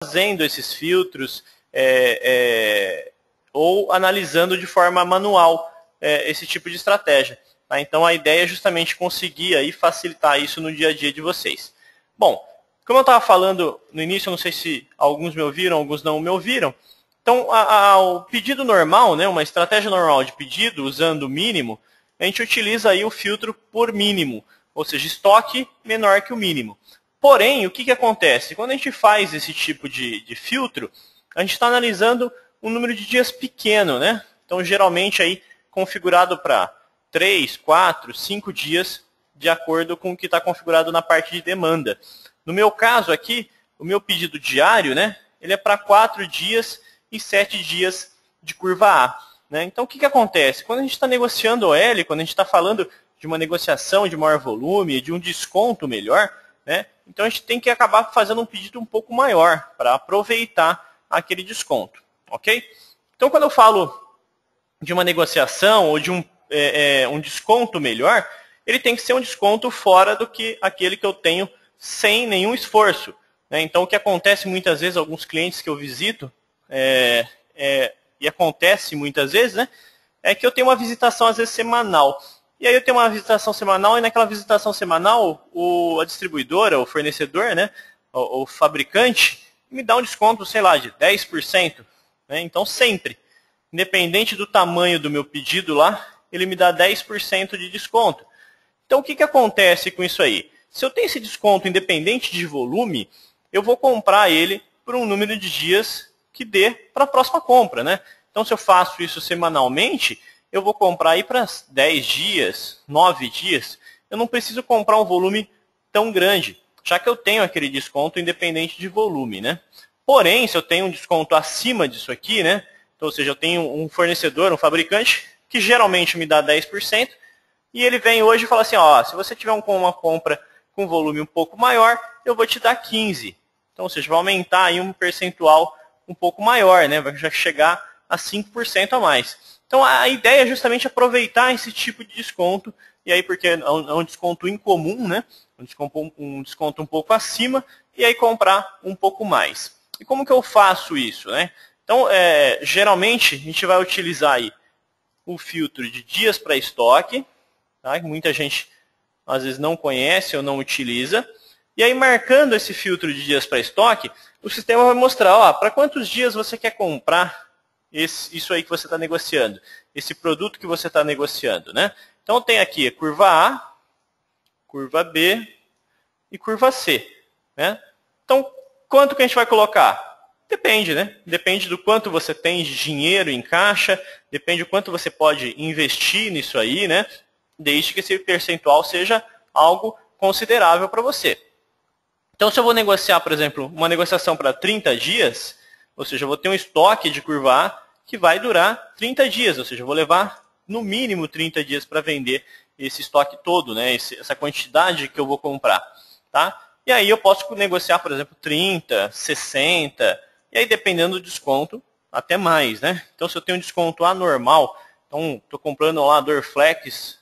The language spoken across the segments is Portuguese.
fazendo esses filtros ou analisando de forma manual esse tipo de estratégia. Tá? Então a ideia é justamente conseguir aí facilitar isso no dia a dia de vocês. Bom, como eu estava falando no início, eu não sei se alguns me ouviram, alguns não me ouviram. Então o pedido normal, né, uma estratégia normal de pedido usando o mínimo, a gente utiliza aí o filtro por mínimo, ou seja, estoque menor que o mínimo. Porém, o que acontece? Quando a gente faz esse tipo de filtro, a gente está analisando um número de dias pequeno, né? Então, geralmente, aí configurado para 3, 4, 5 dias, de acordo com o que está configurado na parte de demanda. No meu caso aqui, o meu pedido diário, né? Ele é para 4 dias e 7 dias de curva A. Né? Então, o que acontece? Quando a gente está negociando OL, quando a gente está falando de uma negociação de maior volume, de um desconto melhor, né? Então a gente tem que acabar fazendo um pedido um pouco maior para aproveitar aquele desconto. Ok? Então, quando eu falo de uma negociação ou de um desconto melhor, ele tem que ser um desconto fora do que aquele que eu tenho sem nenhum esforço. Né? Então, o que acontece muitas vezes, alguns clientes que eu visito, e acontece muitas vezes, né, é que eu tenho uma visitação, às vezes, semanal. E aí eu tenho uma visitação semanal, e naquela visitação semanal, a distribuidora, o fornecedor, né, o fabricante, me dá um desconto, sei lá, de 10%. Né? Então, sempre, independente do tamanho do meu pedido lá, ele me dá 10% de desconto. Então, o que acontece com isso aí? Se eu tenho esse desconto independente de volume, eu vou comprar ele por um número de dias que dê para a próxima compra. Né? Então, se eu faço isso semanalmente, eu vou comprar aí para 10 dias, 9 dias. Eu não preciso comprar um volume tão grande, já que eu tenho aquele desconto independente de volume. Né? Porém, se eu tenho um desconto acima disso aqui, né? Então, ou seja, eu tenho um fornecedor, um fabricante, que geralmente me dá 10%, e ele vem hoje e fala assim, ó, se você tiver uma compra com volume um pouco maior, eu vou te dar 15%. Então, ou seja, vai aumentar aí um percentual um pouco maior, né? Vai já chegar a 5% a mais. Então, a ideia é justamente aproveitar esse tipo de desconto, e aí porque é um desconto incomum, né? Um desconto um pouco acima, e aí comprar um pouco mais. E como que eu faço isso, né? Então, geralmente, a gente vai utilizar aí o filtro de dias para estoque, tá? Que muita gente, às vezes, não conhece ou não utiliza. E aí, marcando esse filtro de dias para estoque, o sistema vai mostrar, para quantos dias você quer comprar isso aí que você está negociando, esse produto que você está negociando. Né? Então, tem aqui a curva A, curva B e curva C. Né? Então, quanto que a gente vai colocar? Depende, né? Depende do quanto você tem de dinheiro em caixa, depende do quanto você pode investir nisso aí, né? Desde que esse percentual seja algo considerável para você. Então, se eu vou negociar, por exemplo, uma negociação para 30 dias, ou seja, eu vou ter um estoque de curva A que vai durar 30 dias, ou seja, eu vou levar no mínimo 30 dias para vender esse estoque todo, né? Essa quantidade que eu vou comprar. Tá? E aí eu posso negociar, por exemplo, 30, 60, e aí dependendo do desconto, até mais. Né? Então, se eu tenho um desconto anormal, então estou comprando lá a Dorflex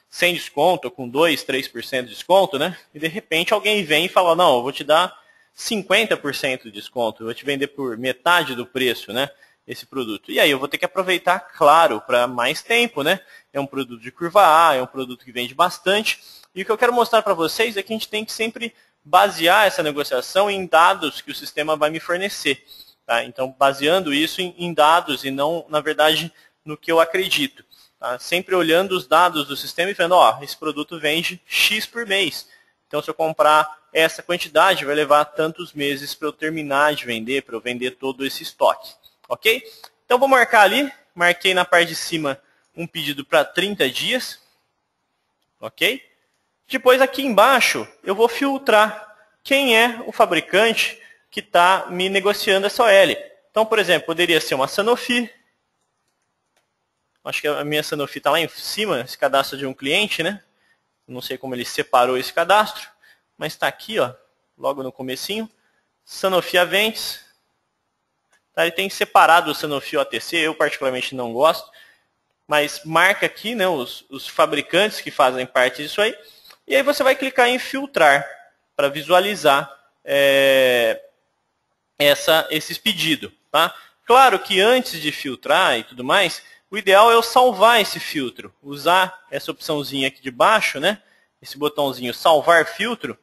sem desconto, com 2, 3% de desconto, né? E de repente alguém vem e fala, não, eu vou te dar 50% de desconto, eu vou te vender por metade do preço, né? Esse produto. E aí eu vou ter que aproveitar, claro, para mais tempo, né? É um produto de curva A, é um produto que vende bastante. E o que eu quero mostrar para vocês é que a gente tem que sempre basear essa negociação em dados que o sistema vai me fornecer. Tá? Então, baseando isso em dados e não, na verdade, no que eu acredito. Tá? Sempre olhando os dados do sistema e vendo, esse produto vende X por mês. Então, se eu comprar essa quantidade, vai levar tantos meses para eu terminar de vender, para eu vender todo esse estoque. Ok? Então, vou marcar ali. Marquei na parte de cima um pedido para 30 dias. Ok? Depois, aqui embaixo, eu vou filtrar quem é o fabricante que está me negociando essa OL. Então, por exemplo, poderia ser uma Sanofi. Acho que a minha Sanofi está lá em cima, esse cadastro de um cliente, né? Não sei como ele separou esse cadastro, mas está aqui, ó, logo no comecinho. Sanofi Aventis. Tá, ele tem separado o Sanofi OTC, eu particularmente não gosto, mas marca aqui, né, os fabricantes que fazem parte disso aí. E aí você vai clicar em filtrar para visualizar esses pedidos. Tá? Claro que antes de filtrar e tudo mais, o ideal é eu salvar esse filtro. Usar essa opçãozinha aqui de baixo, né? Esse botãozinho salvar filtro.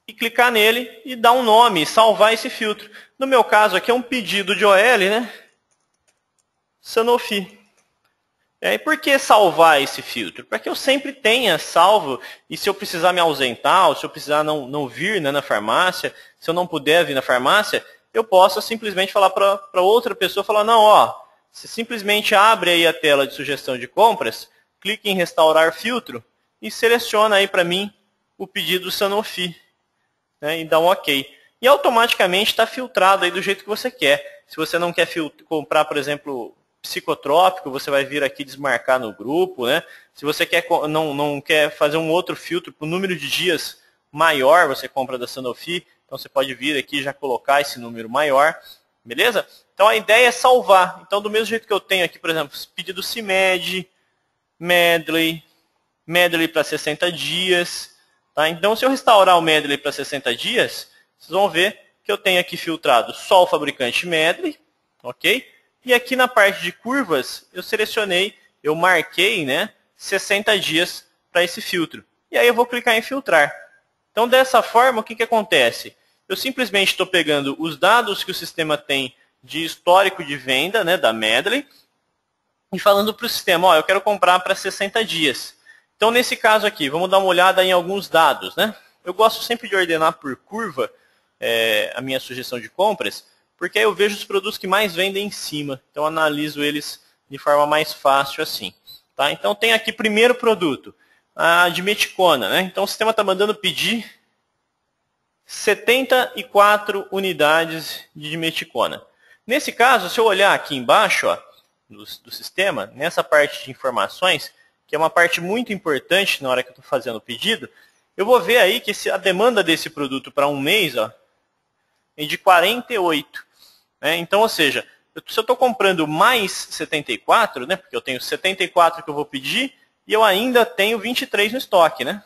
E clicar nele e dar um nome, salvar esse filtro. No meu caso aqui é um pedido de OL, né? Sanofi. E por que salvar esse filtro? Para que eu sempre tenha salvo, e se eu precisar me ausentar, ou se eu precisar não vir, né, na farmácia, se eu não puder vir na farmácia, eu posso simplesmente falar para outra pessoa, falar, não, ó, você simplesmente abre aí a tela de sugestão de compras, clique em restaurar filtro e seleciona aí para mim o pedido Sanofi, né, e dá um OK. E automaticamente está filtrado aí do jeito que você quer. Se você não quer comprar, por exemplo, psicotrópico, você vai vir aqui desmarcar no grupo, né? Se você não quer fazer um outro filtro para o número de dias maior, você compra da Sanofi, então você pode vir aqui e já colocar esse número maior, beleza? Então a ideia é salvar. Então do mesmo jeito que eu tenho aqui, por exemplo, pedido CIMED, Medley para 60 dias, tá? Então se eu restaurar o Medley para 60 dias, vocês vão ver que eu tenho aqui filtrado só o fabricante Medley, ok? E aqui na parte de curvas, eu selecionei, eu marquei, né, 60 dias para esse filtro. E aí eu vou clicar em filtrar. Então dessa forma, o que acontece? Eu simplesmente estou pegando os dados que o sistema tem de histórico de venda, né, da Medley, e falando para o sistema, ó, eu quero comprar para 60 dias. Então nesse caso aqui, vamos dar uma olhada em alguns dados, né? Eu gosto sempre de ordenar por curva a minha sugestão de compras, porque aí eu vejo os produtos que mais vendem em cima. Então, eu analiso eles de forma mais fácil assim. Tá? Então, tem aqui primeiro produto, a dimeticona. Né? Então, o sistema está mandando pedir 74 unidades de dimeticona. Nesse caso, se eu olhar aqui embaixo ó, do sistema, nessa parte de informações, que é uma parte muito importante na hora que eu estou fazendo o pedido, eu vou ver aí que a demanda desse produto para um mês ó, é de 48. Então, ou seja, se eu estou comprando mais 74, né, porque eu tenho 74 que eu vou pedir, e eu ainda tenho 23 no estoque. Né?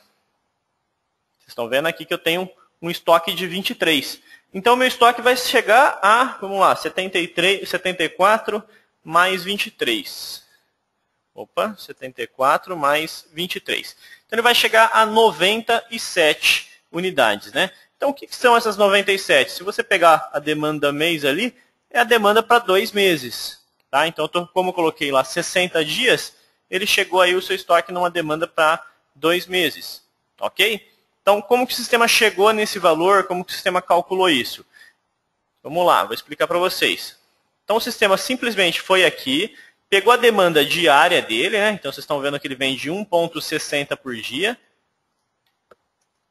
Vocês estão vendo aqui que eu tenho um estoque de 23. Então, meu estoque vai chegar a, vamos lá, 74 mais 23. Opa, 74 mais 23. Então, ele vai chegar a 97 unidades. Né? Então, o que são essas 97? Se você pegar a demanda mês ali, é a demanda para 2 meses. Tá? Então, como eu coloquei lá 60 dias, ele chegou aí o seu estoque numa demanda para 2 meses. Ok? Então, como que o sistema chegou nesse valor? Como que o sistema calculou isso? Vamos lá, vou explicar para vocês. Então, o sistema simplesmente foi aqui, pegou a demanda diária dele, né? Então, vocês estão vendo que ele vende 1,60 por dia,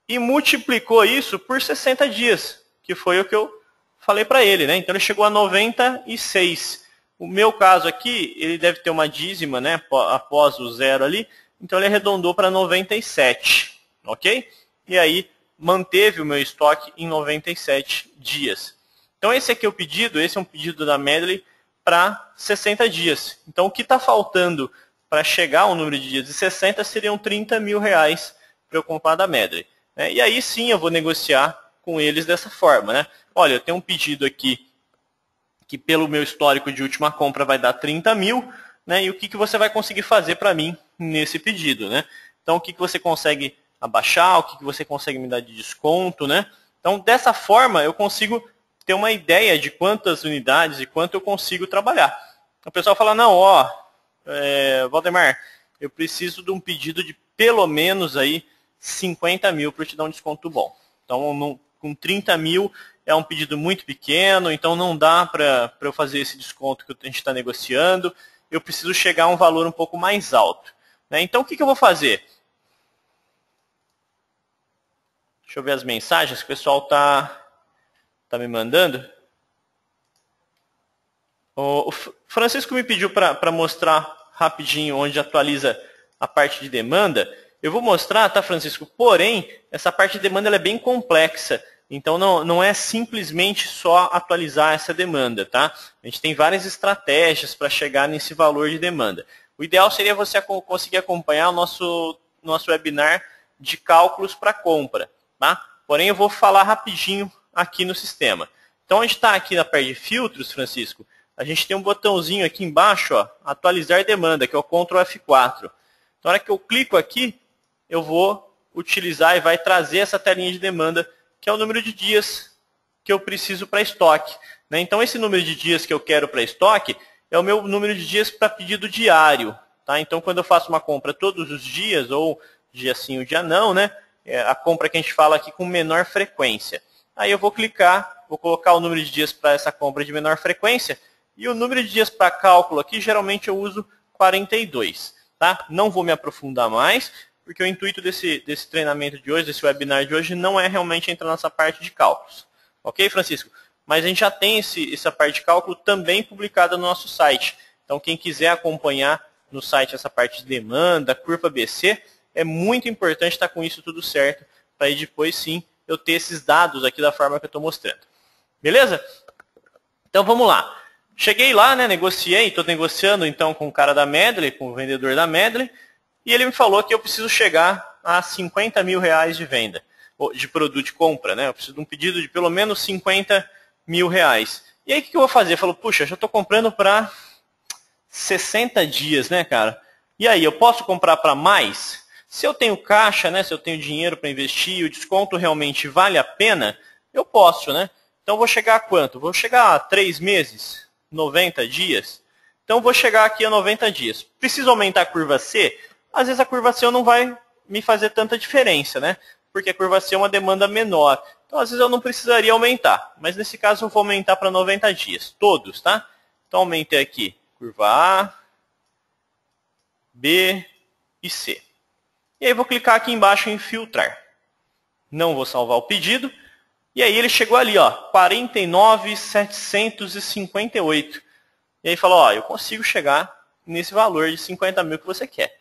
e multiplicou isso por 60 dias, que foi o que eu falei para ele. Né? Então, ele chegou a 96. O meu caso aqui, ele deve ter uma dízima, né, após o zero ali, então ele arredondou para 97. Ok? E aí, manteve o meu estoque em 97 dias. Então, esse aqui é o pedido, esse é um pedido da Medley para 60 dias. Então, o que está faltando para chegar ao número de dias de 60 seriam 30 mil reais para eu comprar da Medley. E aí sim eu vou negociar com eles dessa forma. Né? Olha, eu tenho um pedido aqui que pelo meu histórico de última compra vai dar 30 mil, né? E o que você vai conseguir fazer para mim nesse pedido. Né? Então, o que você consegue abaixar, o que você consegue me dar de desconto. Né? Então, dessa forma, eu consigo ter uma ideia de quantas unidades e quanto eu consigo trabalhar. O pessoal fala, não, ó, Valdemar, eu preciso de um pedido de pelo menos aí 50 mil para te dar um desconto bom. Então, com 30 mil é um pedido muito pequeno, então não dá para eu fazer esse desconto que a gente está negociando. Eu preciso chegar a um valor um pouco mais alto. Né? Então, o que eu vou fazer? Deixa eu ver as mensagens que o pessoal está me mandando. O Francisco me pediu para mostrar rapidinho onde atualiza a parte de demanda. Eu vou mostrar, tá, Francisco? Porém, essa parte de demanda ela é bem complexa. Então, não é simplesmente só atualizar essa demanda, tá? A gente tem várias estratégias para chegar nesse valor de demanda. O ideal seria você conseguir acompanhar o nosso webinar de cálculos para compra, tá? Porém, eu vou falar rapidinho aqui no sistema. Então, a gente está aqui na parte de filtros, Francisco, a gente tem um botãozinho aqui embaixo, ó, atualizar demanda, que é o Ctrl F4. Então, na hora que eu clico aqui, eu vou utilizar e vai trazer essa telinha de demanda, que é o número de dias que eu preciso para estoque. Né? Então, esse número de dias que eu quero para estoque é o meu número de dias para pedido diário. Tá? Então, quando eu faço uma compra todos os dias, ou dia sim ou dia não, né? É a compra que a gente fala aqui com menor frequência. Aí eu vou clicar, vou colocar o número de dias para essa compra de menor frequência, e o número de dias para cálculo aqui, geralmente eu uso 42. Tá? Não vou me aprofundar mais, porque o intuito desse treinamento de hoje, desse webinar de hoje, não é realmente entrar nessa parte de cálculos. Ok, Francisco? Mas a gente já tem essa parte de cálculo também publicada no nosso site. Então, quem quiser acompanhar no site essa parte de demanda, curva ABC, é muito importante estar com isso tudo certo, para aí depois sim eu ter esses dados aqui da forma que eu estou mostrando. Beleza? Então vamos lá. Cheguei lá, né, negociei, estou negociando então com o cara da Medley, com o vendedor da Medley, e ele me falou que eu preciso chegar a 50 mil reais de venda, de produto de compra, né? Eu preciso de um pedido de pelo menos 50 mil reais. E aí o que eu vou fazer? Eu falo, puxa, já estou comprando para 60 dias, né, cara? E aí, eu posso comprar para mais? Se eu tenho caixa, né, se eu tenho dinheiro para investir e o desconto realmente vale a pena, eu posso, né? Então, vou chegar a quanto? Vou chegar a 3 meses? 90 dias? Então, vou chegar aqui a 90 dias. Preciso aumentar a curva C? Às vezes, a curva C não vai me fazer tanta diferença, né? Porque a curva C é uma demanda menor. Então, às vezes, eu não precisaria aumentar. Mas, nesse caso, eu vou aumentar para 90 dias. Todos, tá? Então, aumentei aqui. Curva A, B e C. E aí vou clicar aqui embaixo em filtrar. Não vou salvar o pedido. E aí ele chegou ali, ó, 49.758. E aí falou, ó, eu consigo chegar nesse valor de 50 mil que você quer.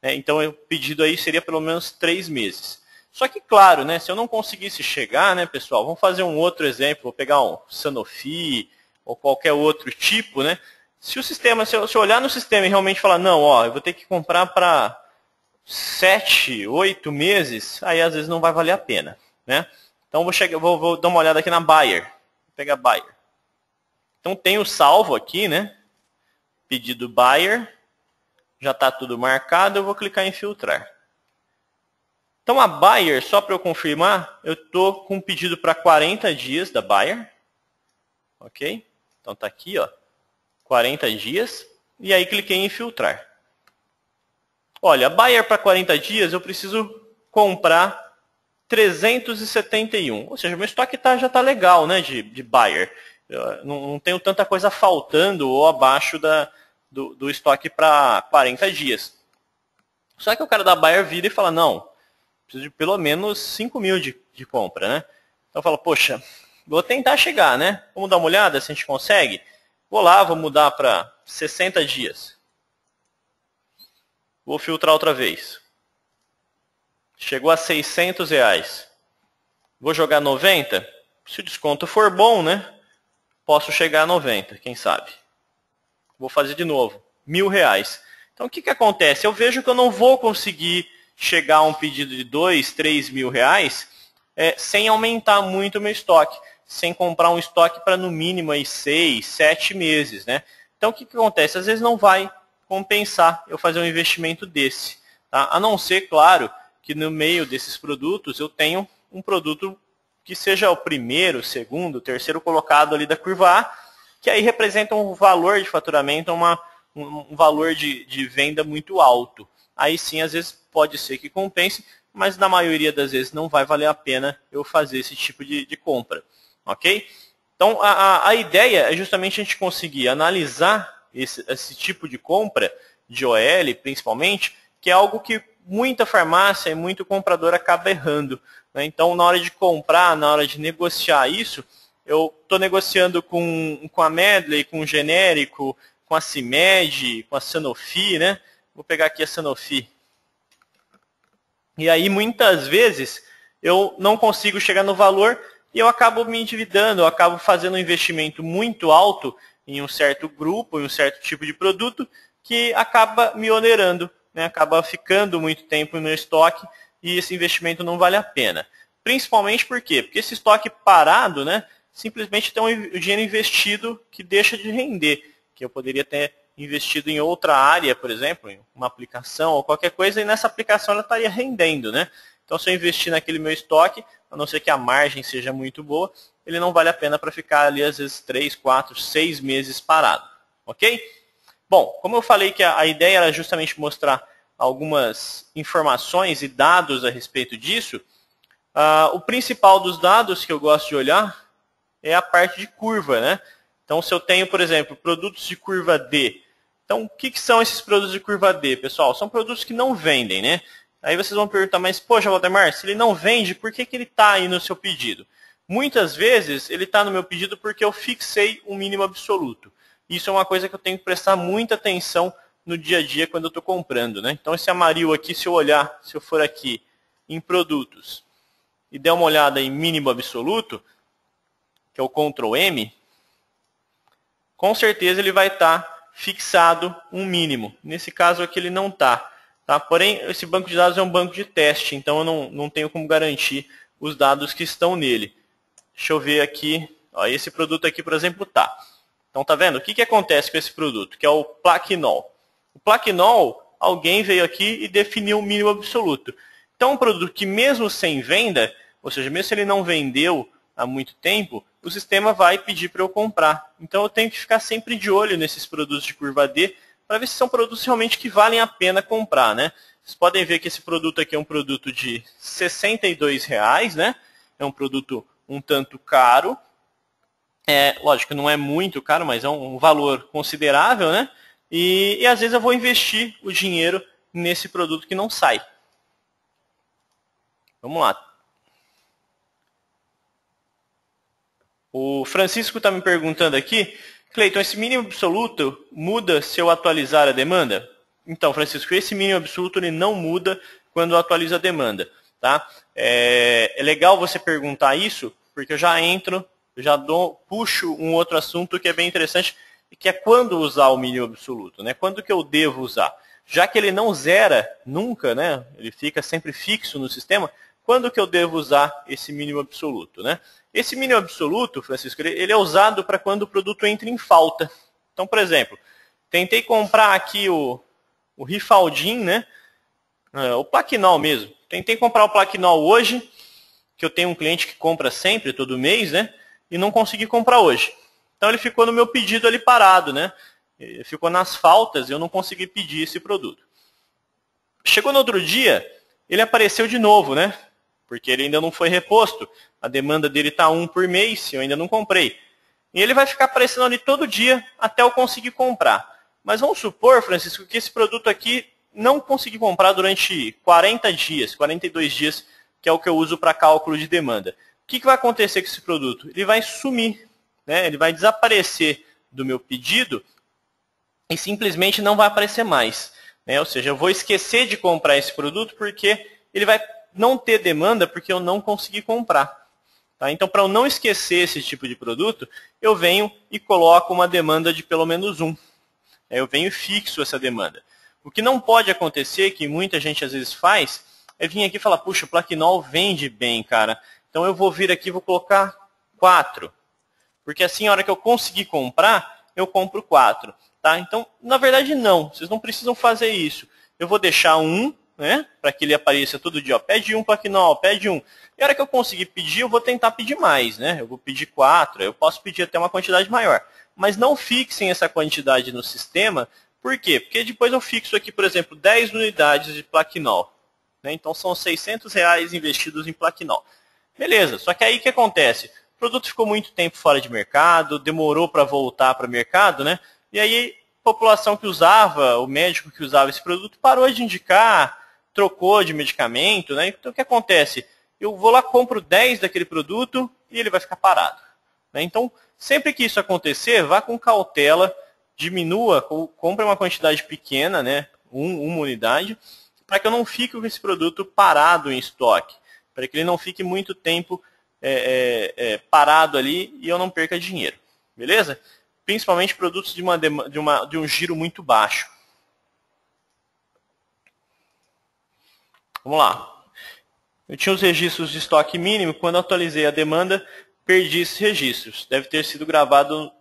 Então o pedido aí seria pelo menos 3 meses. Só que, claro, né, se eu não conseguisse chegar, né, pessoal, vamos fazer um outro exemplo. Vou pegar um Sanofi ou qualquer outro tipo, né? Se o sistema, se eu olhar no sistema e realmente falar, não, ó, eu vou ter que comprar para 7, 8 meses, aí às vezes não vai valer a pena, né? Então vou dar uma olhada aqui na Buyer. Vou pegar Buyer. Então tem o salvo aqui, né? Pedido Buyer. Já está tudo marcado, eu vou clicar em filtrar. Então a Buyer, só para eu confirmar, eu estou com um pedido para 40 dias da Buyer. Ok? Então está aqui, ó. 40 dias, e aí cliquei em filtrar. Olha, Buyer para 40 dias eu preciso comprar 371, ou seja, meu estoque já está legal, né, de Buyer. Eu não tenho tanta coisa faltando ou abaixo do estoque para 40 dias. Só que o cara da Buyer vira e fala, não, preciso de pelo menos 5 mil de compra, né? Então eu falo, poxa, vou tentar chegar, né? Vamos dar uma olhada se a gente consegue? Vou lá, vou mudar para 60 dias. Vou filtrar outra vez. Chegou a 600 reais. Vou jogar 90. Se o desconto for bom, né? Posso chegar a 90, quem sabe. Vou fazer de novo. 1.000 reais. Então o que acontece? Eu vejo que eu não vou conseguir chegar a um pedido de 2, 3 mil reais sem aumentar muito o meu estoque. Sem comprar um estoque para no mínimo aí 6, 7 meses, né? Então o que acontece? Às vezes não vai compensar eu fazer um investimento desse. Tá? A não ser, claro, que no meio desses produtos eu tenho um produto que seja o primeiro, segundo, terceiro colocado ali da curva A, que aí representa um valor de faturamento, um valor de venda muito alto. Aí sim, às vezes pode ser que compense, mas na maioria das vezes não vai valer a pena eu fazer esse tipo de compra. Ok? Então, a ideia é justamente a gente conseguir analisar esse tipo de compra, de OL principalmente, que é algo que muita farmácia e muito comprador acaba errando. Né? Então, na hora de comprar, na hora de negociar isso, eu estou negociando com a Medley, com o genérico, com a CIMED, com a Sanofi, né? Vou pegar aqui a Sanofi. E aí, muitas vezes, eu não consigo chegar no valor e eu acabo me endividando, eu acabo fazendo um investimento muito alto em um certo grupo, em um certo tipo de produto, que acaba me onerando, né? Acaba ficando muito tempo no meu estoque e esse investimento não vale a pena. Principalmente por quê? Porque esse estoque parado, né, simplesmente tem um dinheiro investido que deixa de render, que eu poderia ter investido em outra área, por exemplo, em uma aplicação ou qualquer coisa, e nessa aplicação ela estaria rendendo, né? Então, se eu investir naquele meu estoque, a não ser que a margem seja muito boa, ele não vale a pena para ficar ali, às vezes, 3, 4, 6 meses parado, ok? Bom, como eu falei que a ideia era justamente mostrar algumas informações e dados a respeito disso, o principal dos dados que eu gosto de olhar é a parte de curva, né? Então, se eu tenho, por exemplo, produtos de curva D, então, o que são esses produtos de curva D, pessoal? São produtos que não vendem, né? Aí vocês vão perguntar, mas, poxa, Waldemar, se ele não vende, por que ele está aí no seu pedido? Muitas vezes, ele está no meu pedido porque eu fixei um mínimo absoluto. Isso é uma coisa que eu tenho que prestar muita atenção no dia a dia quando eu estou comprando, né? Então, esse Amarillo aqui, se eu for aqui em produtos e der uma olhada em mínimo absoluto, que é o Ctrl M, com certeza ele vai estar fixado um mínimo. Nesse caso aqui ele não está. Tá? Porém, esse banco de dados é um banco de teste, então eu não tenho como garantir os dados que estão nele. Deixa eu ver aqui. Ó, esse produto aqui, por exemplo, está. Então, tá vendo? O que acontece com esse produto? Que é o Plaquenol. O Plaquenol, alguém veio aqui e definiu o mínimo absoluto. Então, é um produto que mesmo sem venda, ou seja, mesmo se ele não vendeu há muito tempo, o sistema vai pedir para eu comprar. Então eu tenho que ficar sempre de olho nesses produtos de curva D para ver se são produtos realmente que valem a pena comprar, né? Vocês podem ver que esse produto aqui é um produto de R$ 62,00, né? É um produto um tanto caro. Lógico, não é muito caro, mas é um valor considerável, né? E às vezes eu vou investir o dinheiro nesse produto que não sai. Vamos lá. O Francisco está me perguntando aqui, Cleiton, esse mínimo absoluto muda se eu atualizar a demanda? Então, Francisco, esse mínimo absoluto ele não muda quando eu atualizo a demanda. Tá? É legal você perguntar isso, porque eu já puxo um outro assunto que é bem interessante, que é quando usar o mínimo absoluto, né? Quando que eu devo usar? Já que ele não zera nunca, né? Ele fica sempre fixo no sistema, quando que eu devo usar esse mínimo absoluto, né? Esse mínimo absoluto, Francisco, ele é usado para quando o produto entra em falta. Então, por exemplo, tentei comprar aqui o Rifaldin, né? O Plaquenol mesmo. Tentei comprar o Plaquenol hoje, que eu tenho um cliente que compra sempre, todo mês, né? E não consegui comprar hoje. Então ele ficou no meu pedido ali parado, né? Ele ficou nas faltas e eu não consegui pedir esse produto. Chegou no outro dia, ele apareceu de novo, né? Porque ele ainda não foi reposto. A demanda dele está 1 por mês, eu ainda não comprei. E ele vai ficar aparecendo ali todo dia até eu conseguir comprar. Mas vamos supor, Francisco, que esse produto aqui não consegui comprar durante 40 dias, 42 dias, que é o que eu uso para cálculo de demanda. O que vai acontecer com esse produto? Ele vai sumir, né? Ele vai desaparecer do meu pedido e simplesmente não vai aparecer mais. Né? Ou seja, eu vou esquecer de comprar esse produto porque ele vai não ter demanda porque eu não consegui comprar. Tá? Então, para eu não esquecer esse tipo de produto, eu venho e coloco uma demanda de pelo menos 1. Eu venho e fixo essa demanda. O que não pode acontecer, que muita gente às vezes faz, é vir aqui e falar, puxa, o Plaquenol vende bem, cara. Então eu vou vir aqui e vou colocar 4. Porque assim, a hora que eu conseguir comprar, eu compro 4. Tá? Então, na verdade, não. Vocês não precisam fazer isso. Eu vou deixar 1, né? Para que ele apareça todo dia. Ó, pede 1 Plaquenol, pede 1. E a hora que eu conseguir pedir, eu vou tentar pedir mais, né? Eu vou pedir 4, eu posso pedir até uma quantidade maior. Mas não fixem essa quantidade no sistema. Por quê? Porque depois eu fixo aqui, por exemplo, 10 unidades de Plaquenol. Né? Então são R$600 investidos em Plaquenol. Beleza, só que aí o que acontece? O produto ficou muito tempo fora de mercado, demorou para voltar para o mercado, né? E aí a população que usava, o médico que usava esse produto parou de indicar, trocou de medicamento, né? Então o que acontece? Eu vou lá, compro 10 daquele produto e ele vai ficar parado. Né? Então, sempre que isso acontecer, vá com cautela, diminua, compre uma quantidade pequena, né? Uma unidade, para que eu não fique com esse produto parado em estoque, para que ele não fique muito tempo parado ali e eu não perca dinheiro. Beleza? Principalmente produtos de um giro muito baixo. Vamos lá. Eu tinha os registros de estoque mínimo, quando atualizei a demanda, perdi esses registros. Deve ter sido gravado,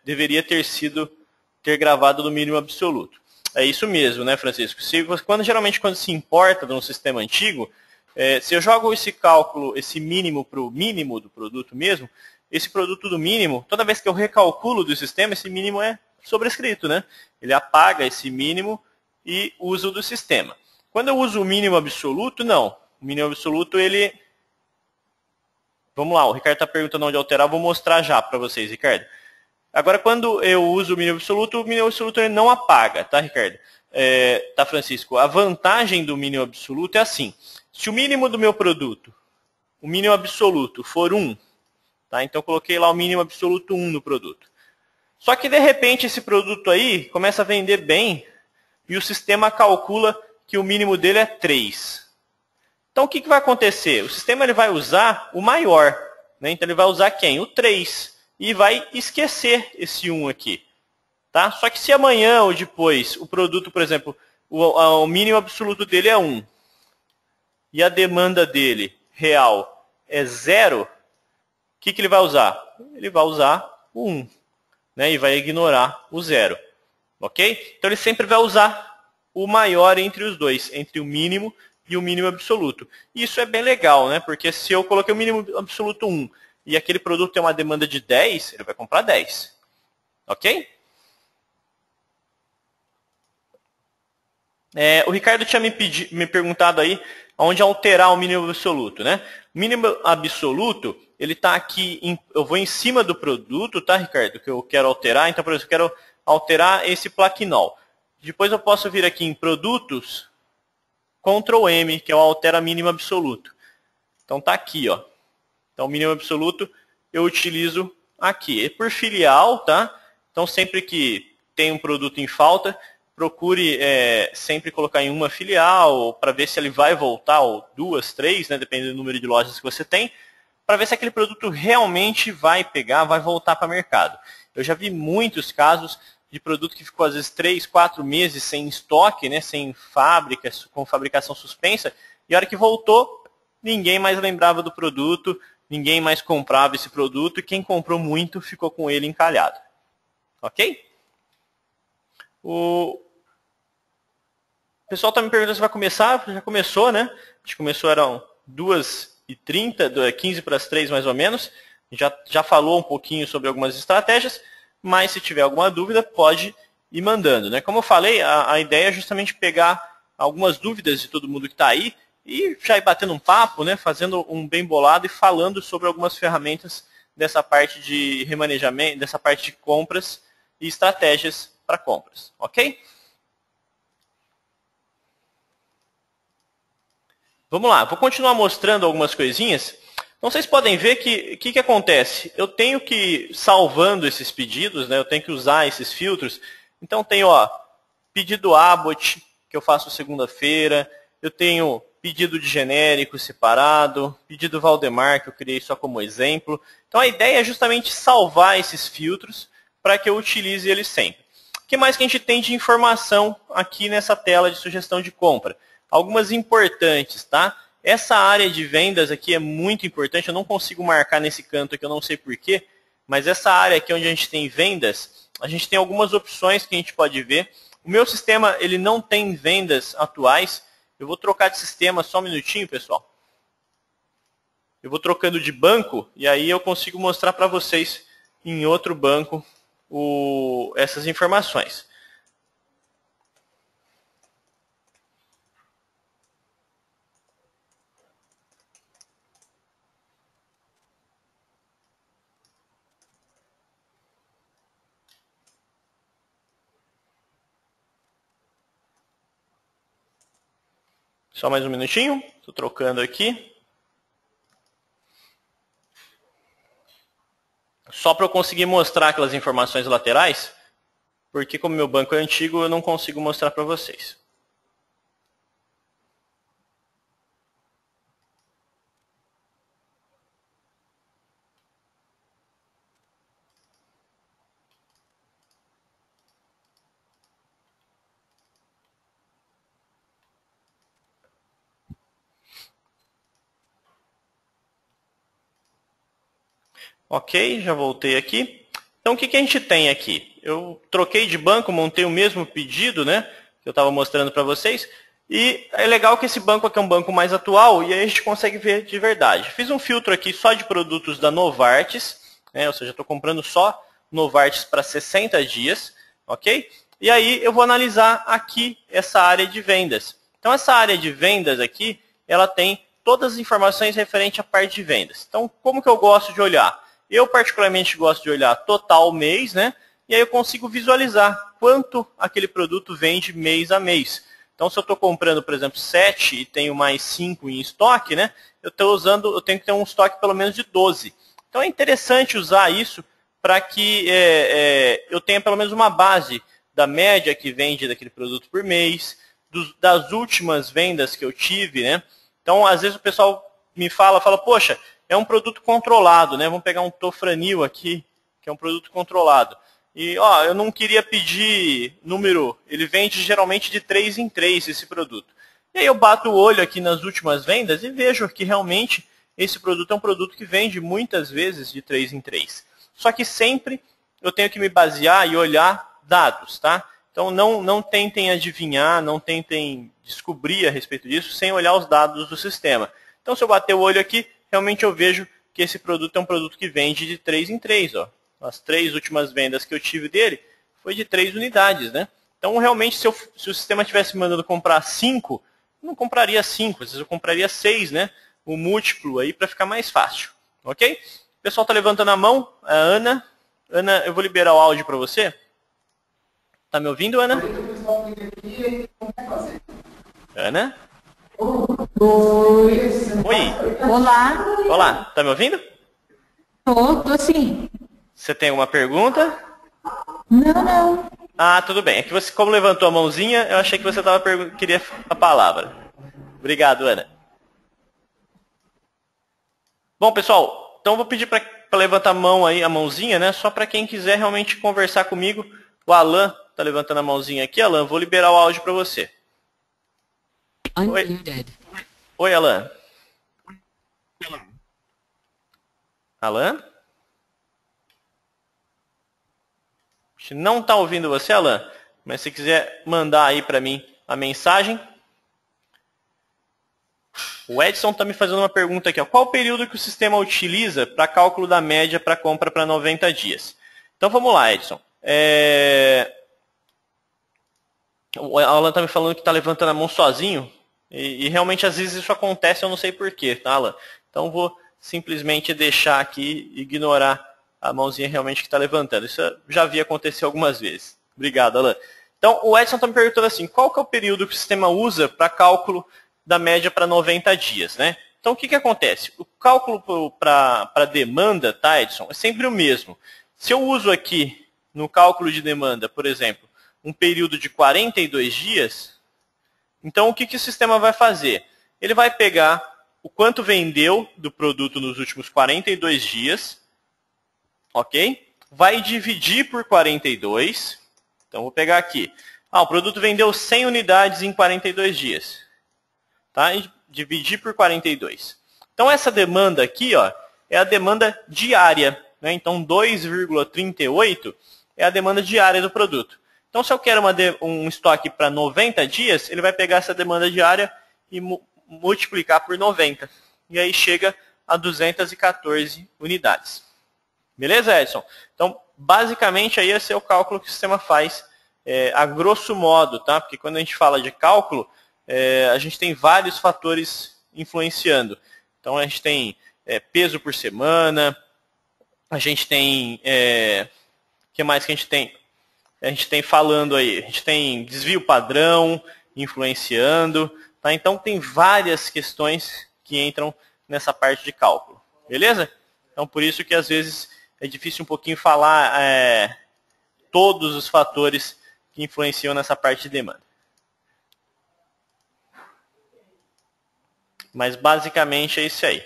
deveria ter gravado no mínimo absoluto. É isso mesmo, né, Francisco? Geralmente quando se importa de um sistema antigo, se eu jogo esse cálculo, esse mínimo para o mínimo do produto mesmo, esse produto do mínimo, toda vez que eu recalculo do sistema, esse mínimo é sobrescrito, né? Ele apaga esse mínimo e usa o do sistema. Quando eu uso o mínimo absoluto, não. O mínimo absoluto, ele... Vamos lá, o Ricardo está perguntando onde alterar, eu vou mostrar já para vocês, Ricardo. Agora, quando eu uso o mínimo absoluto ele não apaga, tá, Ricardo? Tá, Francisco? A vantagem do mínimo absoluto é assim. Se o mínimo do meu produto, o mínimo absoluto, for 1, tá? Então, eu coloquei lá o mínimo absoluto 1 no produto. Só que, de repente, esse produto aí começa a vender bem e o sistema calcula que o mínimo dele é 3. Então, o que vai acontecer? O sistema ele vai usar o maior. Né? Então, ele vai usar quem? O 3. E vai esquecer esse 1 aqui. Tá? Só que se amanhã ou depois o produto, por exemplo, o mínimo absoluto dele é 1 e a demanda dele real é 0, o que ele vai usar? Ele vai usar o 1, né? E vai ignorar o 0. Ok? Então ele sempre vai usar o maior entre os dois, entre o mínimo e o mínimo absoluto. Isso é bem legal, né? Porque se eu coloquei o mínimo absoluto 1 e aquele produto tem uma demanda de 10, ele vai comprar 10. Ok? O Ricardo tinha me perguntado aí onde alterar o mínimo absoluto, né? O mínimo absoluto, ele está aqui, eu vou em cima do produto, tá, Ricardo? Que eu quero alterar. Então, por exemplo, eu quero alterar esse plaquinol. Depois eu posso vir aqui em produtos, Ctrl M, que é o altera mínimo absoluto. Então tá aqui, ó. Então o mínimo absoluto eu utilizo aqui. E por filial, tá? Então sempre que tem um produto em falta, procure sempre colocar em uma filial para ver se ele vai voltar, ou 2, 3, né, dependendo do número de lojas que você tem, para ver se aquele produto realmente vai pegar, vai voltar para o mercado. Eu já vi muitos casos de produto que ficou às vezes 3, 4 meses sem estoque, né, sem fábrica, com fabricação suspensa, e a hora que voltou, ninguém mais lembrava do produto, ninguém mais comprava esse produto, e quem comprou muito ficou com ele encalhado. Ok? O pessoal está me perguntando se vai começar. Já começou, né? A gente começou, eram 2h30, 15 para as 3 mais ou menos. Já falou um pouquinho sobre algumas estratégias, mas se tiver alguma dúvida, pode ir mandando. Né? Como eu falei, a ideia é justamente pegar algumas dúvidas de todo mundo que está aí e já ir batendo um papo, né? Fazendo um bem bolado e falando sobre algumas ferramentas dessa parte de remanejamento, dessa parte de compras e estratégias para compras. Ok? Vamos lá, vou continuar mostrando algumas coisinhas. Então vocês podem ver que o que acontece? Eu tenho que ir salvando esses pedidos, né? Eu tenho que usar esses filtros. Então tem, ó, pedido Abbott, que eu faço segunda-feira. Eu tenho pedido de genérico separado, pedido Valdemar, que eu criei só como exemplo. Então a ideia é justamente salvar esses filtros para que eu utilize eles sempre. O que mais que a gente tem de informação aqui nessa tela de sugestão de compra? Algumas importantes, tá? Essa área de vendas aqui é muito importante, eu não consigo marcar nesse canto aqui, eu não sei porquê, mas essa área aqui onde a gente tem vendas, a gente tem algumas opções que a gente pode ver. O meu sistema, ele não tem vendas atuais. Eu vou trocar de sistema só um minutinho, pessoal. Eu vou trocando de banco e aí eu consigo mostrar para vocês em outro banco essas informações. Só mais um minutinho. Estou trocando aqui. Só para eu conseguir mostrar aquelas informações laterais, porque como meu banco é antigo, eu não consigo mostrar para vocês. Ok, já voltei aqui. Então, o que a gente tem aqui? Eu troquei de banco, montei o mesmo pedido, né, que eu estava mostrando para vocês. E é legal que esse banco aqui é um banco mais atual e aí a gente consegue ver de verdade. Fiz um filtro aqui só de produtos da Novartis, né, ou seja, estou comprando só Novartis para 60 dias, ok? E aí eu vou analisar aqui essa área de vendas. Então, essa área de vendas aqui, ela tem todas as informações referentes à parte de vendas. Então, como que eu gosto de olhar? Eu particularmente gosto de olhar total mês, né? E aí eu consigo visualizar quanto aquele produto vende mês a mês. Então, se eu estou comprando, por exemplo, 7 e tenho mais 5 em estoque, né? Eu tenho que ter um estoque pelo menos de 12. Então, é interessante usar isso para que eu tenha pelo menos uma base da média que vende daquele produto por mês, das últimas vendas que eu tive, né? Então, às vezes o pessoal me fala, poxa, é um produto controlado, né? Vamos pegar um Tofranil aqui, que é um produto controlado. E, eu não queria pedir número, ele vende geralmente de 3 em 3 esse produto. E aí eu bato o olho aqui nas últimas vendas e vejo que realmente esse produto é um produto que vende muitas vezes de 3 em 3. Só que sempre eu tenho que me basear e olhar dados, tá? Então não tentem adivinhar, não tentem descobrir a respeito disso sem olhar os dados do sistema. Então, se eu bater o olho aqui, realmente eu vejo que esse produto é um produto que vende de 3 em 3. Ó. As 3 últimas vendas que eu tive dele foi de 3 unidades, né? Então, realmente, se o sistema estivesse mandando comprar 5, eu não compraria 5, às vezes eu compraria 6, né? O múltiplo aí para ficar mais fácil, ok? O pessoal está levantando a mão, a Ana. Ana, eu vou liberar o áudio para você. Tá me ouvindo, Ana? Ana? Oi. Oi. Olá. Olá, tá me ouvindo? Tô sim. Você tem alguma pergunta? Não. Ah, tudo bem. É que você, como levantou a mãozinha, eu achei que você queria a palavra. Obrigado, Ana. Bom, pessoal, então eu vou pedir para levantar a mão aí, a mãozinha, né? Só para quem quiser realmente conversar comigo. O Alan tá levantando a mãozinha aqui. Alan, vou liberar o áudio para você. Oi, Alan. Alan? A gente não está ouvindo você, Alan, mas se quiser mandar aí para mim a mensagem. O Edson está me fazendo uma pergunta aqui. Ó. Qual o período que o sistema utiliza para cálculo da média para compra para 90 dias? Então vamos lá, Edson. O Alan está me falando que está levantando a mão sozinho. E realmente às vezes isso acontece, eu não sei porquê, tá, Alan? Então vou simplesmente deixar aqui, ignorar a mãozinha realmente que está levantando. Isso eu já vi acontecer algumas vezes. Obrigado, Alan. Então o Edson está me perguntando assim, qual que é o período que o sistema usa para cálculo da média para 90 dias, né? Então o que acontece? O cálculo para demanda, tá, Edson, é sempre o mesmo. Se eu uso aqui no cálculo de demanda, por exemplo, um período de 42 dias, então o que o sistema vai fazer? Ele vai pegar o quanto vendeu do produto nos últimos 42 dias, ok? Vai dividir por 42. Então vou pegar aqui. O produto vendeu 100 unidades em 42 dias. Tá? E dividir por 42. Então essa demanda aqui, ó, é a demanda diária. Né? Então 2,38 é a demanda diária do produto. Então, se eu quero um estoque para 90 dias, ele vai pegar essa demanda diária e multiplicar por 90. E aí chega a 214 unidades. Beleza, Edson? Então, basicamente, aí esse é o cálculo que o sistema faz a grosso modo, tá? Porque quando a gente fala de cálculo, a gente tem vários fatores influenciando. Então, a gente tem peso por semana, a gente tem... o que mais que a gente tem? A gente tem falando aí, a gente tem desvio padrão influenciando, tá? Então tem várias questões que entram nessa parte de cálculo, beleza? Então por isso que às vezes é difícil um pouquinho falar todos os fatores que influenciam nessa parte de demanda. Mas basicamente é isso aí.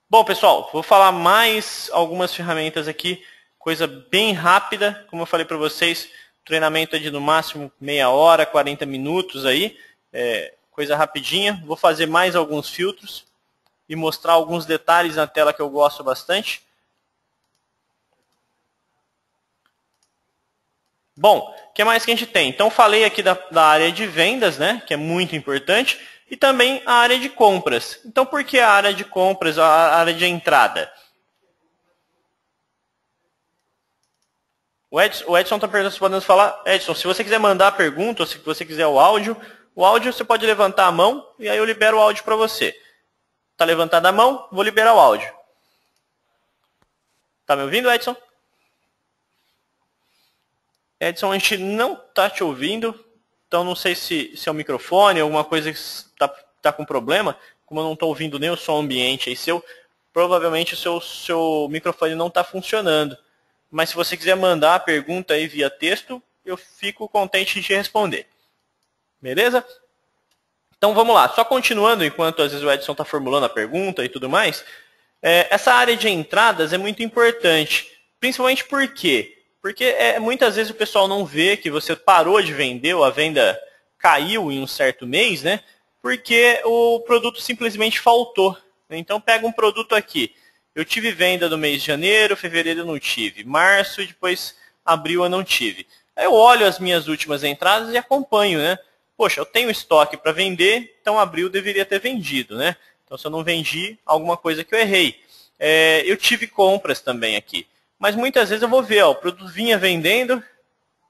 Bom, pessoal, vou falar mais algumas ferramentas aqui. Coisa bem rápida, como eu falei para vocês, o treinamento é de no máximo meia hora, 40 minutos aí, coisa rapidinha. Vou fazer mais alguns filtros. e mostrar alguns detalhes na tela que eu gosto bastante. Bom, o que mais que a gente tem? Então, falei aqui da área de vendas, né, que é muito importante, e também a área de compras. Então, por que a área de compras, a área de entrada? O Edson está perguntando se podemos falar. Edson, se você quiser mandar a pergunta, ou se você quiser o áudio você pode levantar a mão e aí eu libero o áudio para você. Está levantada a mão, vou liberar o áudio. Está me ouvindo, Edson? Edson, a gente não está te ouvindo, então não sei se é o microfone, alguma coisa que está com problema. Como eu não estou ouvindo nem o som ambiente aí seu, provavelmente o seu microfone não está funcionando. Mas se você quiser mandar a pergunta aí via texto, eu fico contente de te responder. Beleza? Então vamos lá, só continuando enquanto às vezes o Edson está formulando a pergunta e tudo mais. Essa área de entradas é muito importante, principalmente por quê? Porque muitas vezes o pessoal não vê que você parou de vender ou a venda caiu em um certo mês, né? Porque o produto simplesmente faltou. Então pega um produto aqui. Eu tive venda no mês de janeiro, fevereiro eu não tive. Março e depois abril eu não tive. Aí eu olho as minhas últimas entradas e acompanho, né? Poxa, eu tenho estoque para vender, então abril deveria ter vendido, né? Então se eu não vendi, alguma coisa que eu errei. Eu tive compras também aqui. Mas muitas vezes eu vou ver, ó, o produto vinha vendendo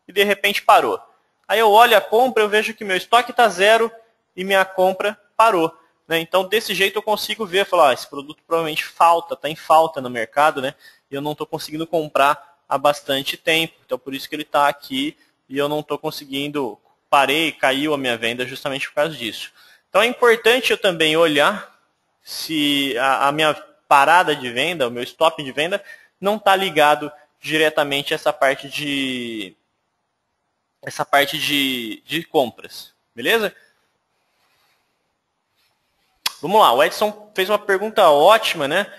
e de repente parou. Aí eu olho a compra, eu vejo que meu estoque está zero e minha compra parou. Né? Então, desse jeito eu consigo ver, falar, esse produto provavelmente está em falta no mercado, né? E eu não estou conseguindo comprar há bastante tempo. Então, por isso que ele está aqui e eu não estou conseguindo, caiu a minha venda justamente por causa disso. Então, é importante eu também olhar se a minha parada de venda, o meu stop de venda, não está ligado diretamente a essa parte de compras. Beleza? Vamos lá, o Edson fez uma pergunta ótima, né,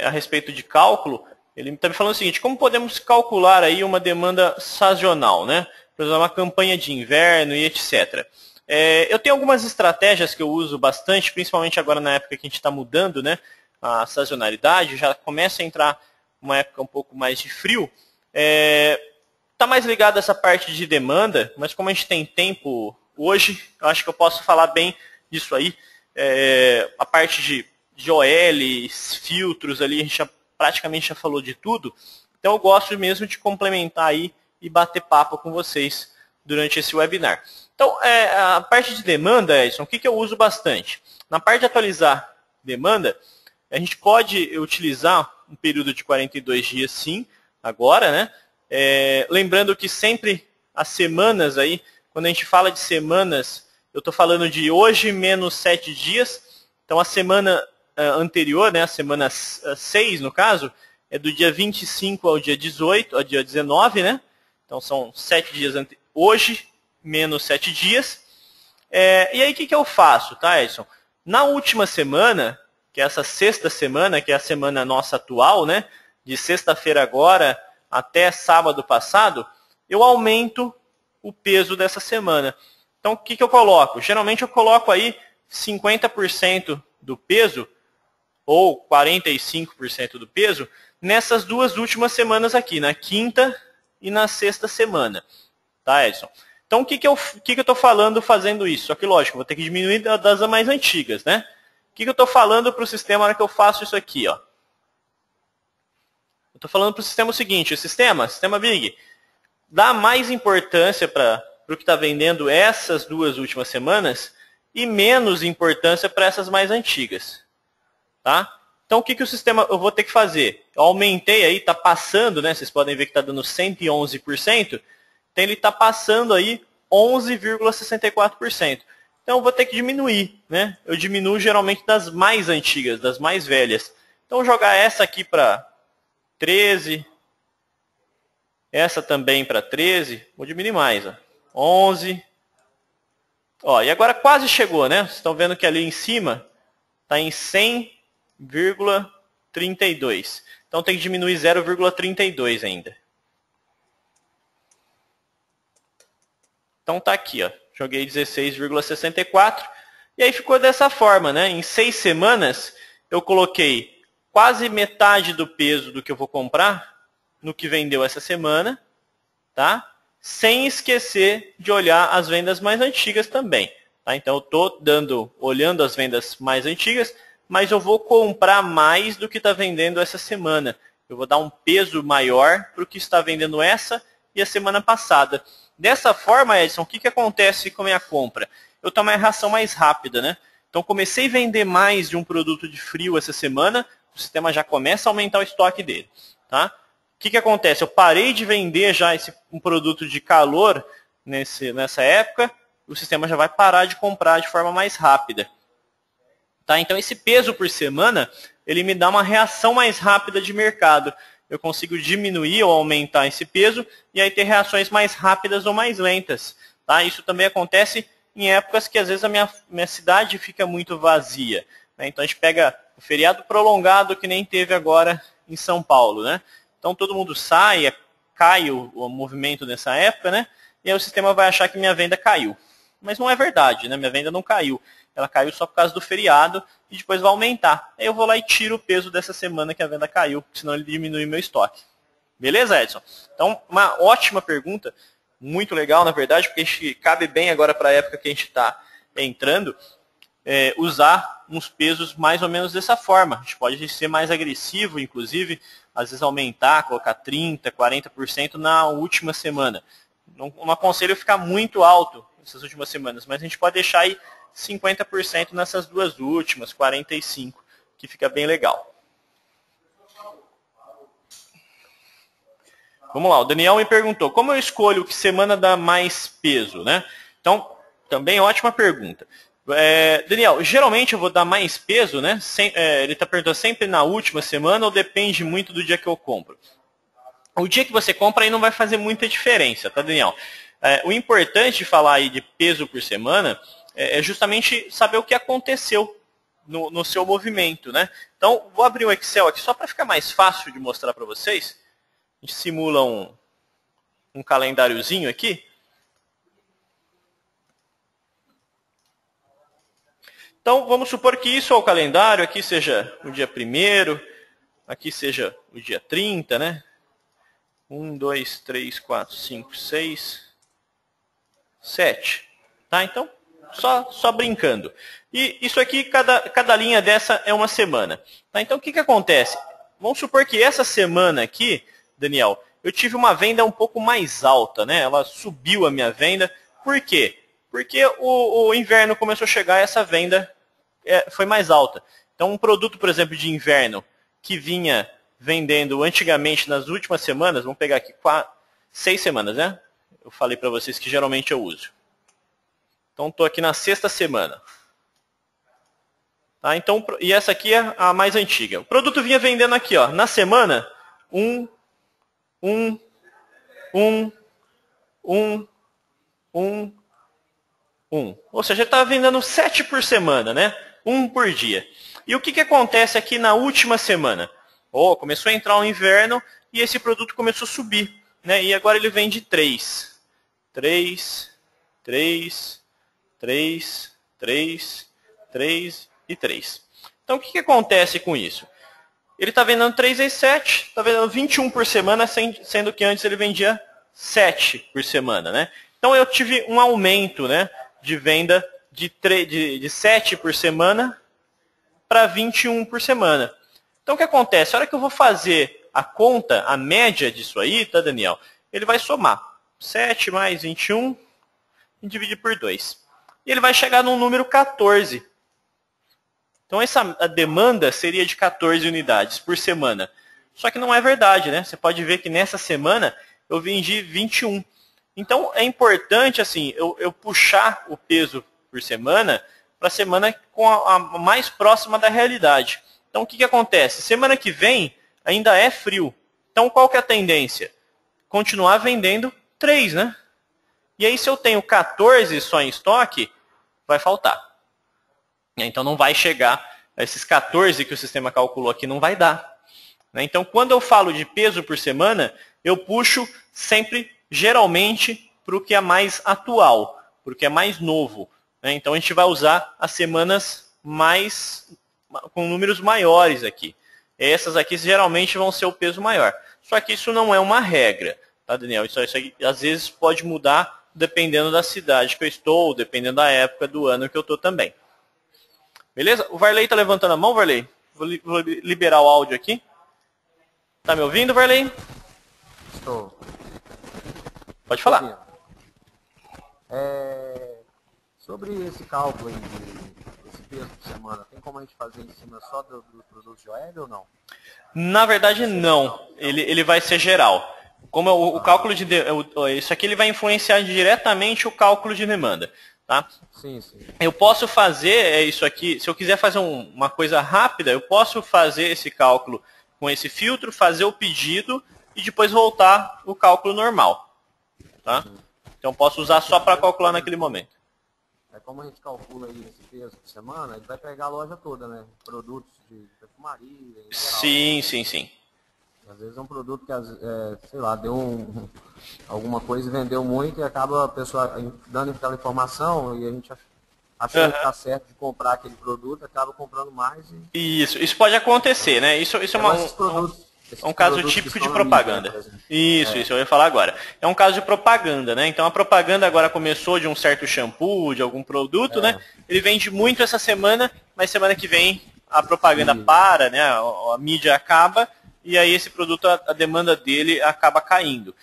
a respeito de cálculo. Ele está me falando o seguinte: como podemos calcular aí uma demanda sazonal, né? Por exemplo, uma campanha de inverno e etc. Eu tenho algumas estratégias que eu uso bastante, principalmente agora na época que a gente está mudando, né, a sazonalidade, já começa a entrar uma época um pouco mais de frio. Está mais ligado a essa parte de demanda, mas como a gente tem tempo hoje, eu acho que eu posso falar bem disso aí. A parte de OL, filtros ali, a gente praticamente já falou de tudo. Então eu gosto mesmo de complementar aí e bater papo com vocês durante esse webinar. Então, a parte de demanda, Edson, o que eu uso bastante? Na parte de atualizar demanda, a gente pode utilizar um período de 42 dias sim, agora, né? Lembrando que sempre as semanas aí, quando a gente fala de semanas, eu estou falando de hoje menos 7 dias. Então, a semana anterior, né, a semana 6, no caso, é do dia 25 ao dia 18, ao dia 19, né? Então, são 7 dias hoje menos 7 dias. E aí, o que eu faço, tá, Edson? Na última semana, que é essa sexta semana, que é a semana nossa atual, né? De sexta-feira agora até sábado passado, eu aumento o peso dessa semana. Então, o que eu coloco? Geralmente eu coloco aí 50% do peso, ou 45% do peso, nessas duas últimas semanas aqui, na quinta e na sexta semana. Tá, Edson? Então, o que eu estou falando fazendo isso? Só que, lógico, vou ter que diminuir das mais antigas, né? O que eu estou falando para o sistema na hora que eu faço isso aqui, ó? Eu estou falando para o sistema o seguinte: o sistema Big, dá mais importância para o que está vendendo essas duas últimas semanas e menos importância para essas mais antigas. Tá? Então, o que o sistema eu vou ter que fazer? Eu aumentei aí, está passando, né? Vocês podem ver que está dando 111%. Então, ele está passando aí 11,64%. Então, eu vou ter que diminuir, né? Eu diminuo geralmente das mais antigas, das mais velhas. Então, vou jogar essa aqui para 13. Essa também para 13. Vou diminuir mais, ó. 11. Ó, e agora quase chegou, né? Vocês estão vendo que ali em cima está em 100,32. Então, tem que diminuir 0,32 ainda. Então tá aqui, ó. Joguei 16,64. E aí ficou dessa forma, né? Em 6 semanas, eu coloquei quase metade do peso do que eu vou comprar no que vendeu essa semana, tá? Sem esquecer de olhar as vendas mais antigas também. Tá? Então eu estou olhando as vendas mais antigas, mas eu vou comprar mais do que está vendendo essa semana. Eu vou dar um peso maior para o que está vendendo essa e a semana passada. Dessa forma, Edson, o que acontece com a minha compra? Eu tomo uma reação mais rápida, né? Então comecei a vender mais de um produto de frio essa semana, o sistema já começa a aumentar o estoque dele. Tá? O que acontece? Eu parei de vender já um produto de calor nessa época, o sistema já vai parar de comprar de forma mais rápida. Tá? Então esse peso por semana, ele me dá uma reação mais rápida de mercado. Eu consigo diminuir ou aumentar esse peso e aí ter reações mais rápidas ou mais lentas. Tá? Isso também acontece em épocas que às vezes a minha cidade fica muito vazia. Né? Então a gente pega o feriado prolongado que nem teve agora em São Paulo. Né? Então todo mundo sai, cai o movimento nessa época, né? E aí o sistema vai achar que minha venda caiu. Mas não é verdade, né? Minha venda não caiu. Ela caiu só por causa do feriado e depois vai aumentar. Aí eu vou lá e tiro o peso dessa semana que a venda caiu, senão ele diminui meu estoque. Beleza, Edson? Então, uma ótima pergunta, muito legal, na verdade, porque a gente cabe bem agora para a época que a gente está entrando, usar uns pesos mais ou menos dessa forma. A gente pode ser mais agressivo, inclusive, às vezes aumentar, colocar 30%, 40% na última semana. Não aconselho ficar muito alto nessas últimas semanas, mas a gente pode deixar aí 50% nessas duas últimas, 45%, que fica bem legal. Vamos lá, o Daniel me perguntou, como eu escolho que semana dá mais peso, né? Então, também ótima pergunta. Daniel, geralmente eu vou dar mais peso, né? Ele está perguntando sempre na última semana ou depende muito do dia que eu compro? O dia que você compra aí não vai fazer muita diferença, tá, Daniel? O importante de falar aí de peso por semana é justamente saber o que aconteceu no seu movimento, né? Então, vou abrir um Excel aqui só para ficar mais fácil de mostrar para vocês. A gente simula um calendáriozinho aqui. Então, vamos supor que isso é o calendário, aqui seja o dia 1º, aqui seja o dia 30, né? 1, 2, 3, 4, 5, 6, 7. Tá? Então, só brincando. E isso aqui, cada linha dessa é uma semana. Tá? Então, o que acontece? Vamos supor que essa semana aqui, Daniel, eu tive uma venda um pouco mais alta, né? Ela subiu a minha venda. Por quê? Porque o inverno começou a chegar e essa venda foi mais alta. Então, um produto, por exemplo, de inverno que vinha vendendo antigamente nas últimas semanas, vamos pegar aqui 6 semanas, né? Eu falei para vocês que geralmente eu uso. Então, estou aqui na 6ª semana. Tá? Então, e essa aqui é a mais antiga. O produto vinha vendendo aqui, ó, na semana, 1. Ou seja, ele estava vendendo 7 por semana, né? 1 por dia. E o que acontece aqui na última semana? Começou a entrar o inverno e esse produto começou a subir. Né? E agora ele vende 3. 3, 3, 3, 3, 3 e 3. Então, o que acontece com isso? Ele está vendendo 3 vezes 7, está vendendo 21 por semana, sendo que antes ele vendia 7 por semana. Né? Então, eu tive um aumento, né, de venda de 7 por semana para 21 por semana. Então, o que acontece? A hora que eu vou fazer a conta, a média disso aí, tá, Daniel? Ele vai somar 7 mais 21 e dividir por 2. E ele vai chegar num número 14. Então, a demanda seria de 14 unidades por semana. Só que não é verdade, né? Você pode ver que nessa semana eu vendi 21. Então, é importante assim, eu puxar o peso por semana para a semana com a mais próxima da realidade. Então, o que acontece? Semana que vem ainda é frio. Então, qual que é a tendência? Continuar vendendo 3, né? E aí, se eu tenho 14 só em estoque, vai faltar. Então, não vai chegar a esses 14 que o sistema calculou aqui, não vai dar. Então, quando eu falo de peso por semana, eu puxo sempre, geralmente, para o que é mais atual, para o que é mais novo. Então, a gente vai usar as semanas mais com números maiores aqui. Essas aqui geralmente vão ser o peso maior. Só que isso não é uma regra, tá, Daniel? Isso aqui, às vezes pode mudar dependendo da cidade que eu estou, dependendo da época do ano que eu estou também. Beleza? O Varley está levantando a mão, Varley? Vou liberar o áudio aqui. Tá me ouvindo, Varley? Estou. Pode falar. Sobre esse cálculo aí, esse peso por semana, tem como a gente fazer em cima só dos produtos de OL ou não? Na verdade, não. Ele vai ser geral. Como o cálculo de... Isso aqui ele vai influenciar diretamente o cálculo de demanda. Tá? Sim, sim. Eu posso fazer isso aqui, se eu quiser fazer uma coisa rápida, eu posso fazer esse cálculo com esse filtro, fazer o pedido e depois voltar o cálculo normal. Tá? Então eu posso usar só para calcular naquele momento. Como a gente calcula aí esse peso por semana, ele vai pegar a loja toda, né? Produtos de perfumaria, em geral. Sim, sim, sim. Às vezes é um produto que, sei lá, deu alguma coisa e vendeu muito e acaba a pessoa dando aquela informação e a gente achando que está certo de comprar aquele produto, acaba comprando mais. Isso pode acontecer, né? Isso é um caso típico de propaganda. Isso, eu ia falar agora. É um caso de propaganda, né? Então a propaganda agora começou de um certo shampoo, de algum produto, né? Ele vende muito essa semana, mas semana que vem a propaganda para, né? A mídia acaba e aí esse produto, a demanda dele acaba caindo.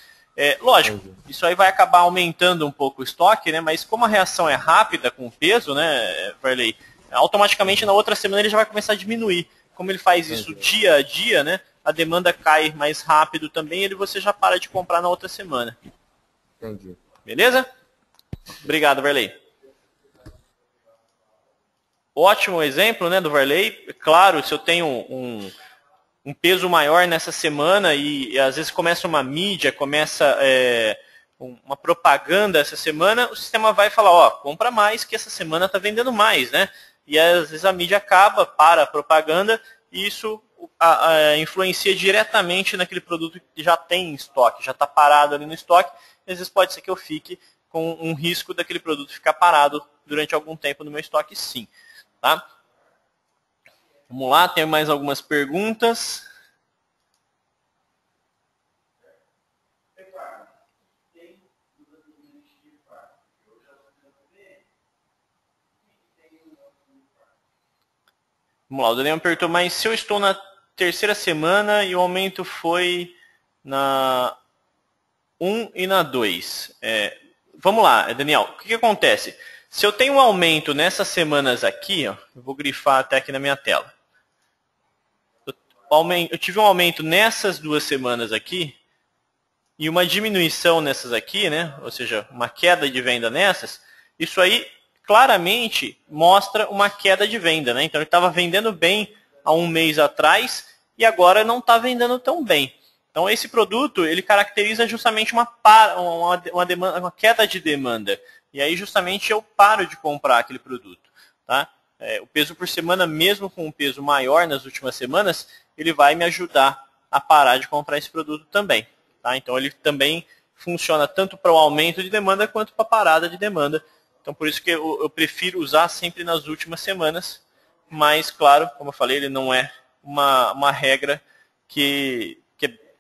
Lógico, isso aí vai acabar aumentando um pouco o estoque, né? Mas como a reação é rápida com o peso, né, Varley, automaticamente na outra semana ele já vai começar a diminuir. Como ele faz isso dia a dia, né? A demanda cai mais rápido também e você já para de comprar na outra semana. Entendi. Beleza? Obrigado, Varley. Ótimo exemplo, né, do Varley. Claro, se eu tenho um peso maior nessa semana e às vezes começa uma mídia, começa uma propaganda essa semana, o sistema vai falar, ó, compra mais que essa semana está vendendo mais, né? E às vezes a mídia acaba, para a propaganda e isso influencia diretamente naquele produto que já tem em estoque, já está parado ali no estoque. E às vezes pode ser que eu fique com um risco daquele produto ficar parado durante algum tempo no meu estoque, sim. Tá? Vamos lá, tem mais algumas perguntas. Vamos lá, o Daniel me perguntou, mas se eu estou na terceira semana e o aumento foi na 1 e na 2. Vamos lá, Daniel, o que acontece? Se eu tenho um aumento nessas semanas aqui, ó, eu vou grifar até aqui na minha tela. Eu tive um aumento nessas 2 semanas aqui e uma diminuição nessas aqui, né? Ou seja, uma queda de venda nessas. Isso aí claramente mostra uma queda de venda, né? Então ele estava vendendo bem há um mês atrás e agora não está vendendo tão bem. Então esse produto ele caracteriza justamente uma queda de demanda. E aí justamente eu paro de comprar aquele produto. Tá? O peso por semana, mesmo com um peso maior nas últimas semanas, ele vai me ajudar a parar de comprar esse produto também. Tá? Então ele também funciona tanto para o aumento de demanda quanto para a parada de demanda. Então por isso que eu prefiro usar sempre nas últimas semanas. Mas, claro, como eu falei, ele não é uma regra que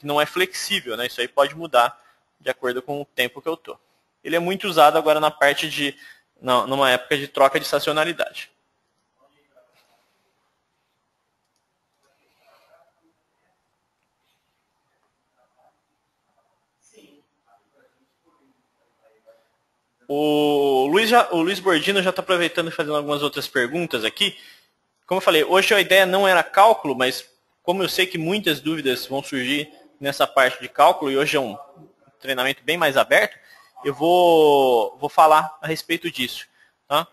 não é flexível. Né? Isso aí pode mudar de acordo com o tempo que eu estou. Ele é muito usado agora na parte numa época de troca de estacionalidade. O Luiz Bordino já está aproveitando e fazendo algumas outras perguntas aqui. Como eu falei, hoje a ideia não era cálculo, mas como eu sei que muitas dúvidas vão surgir nessa parte de cálculo, e hoje é um treinamento bem mais aberto, eu vou falar a respeito disso. Tá?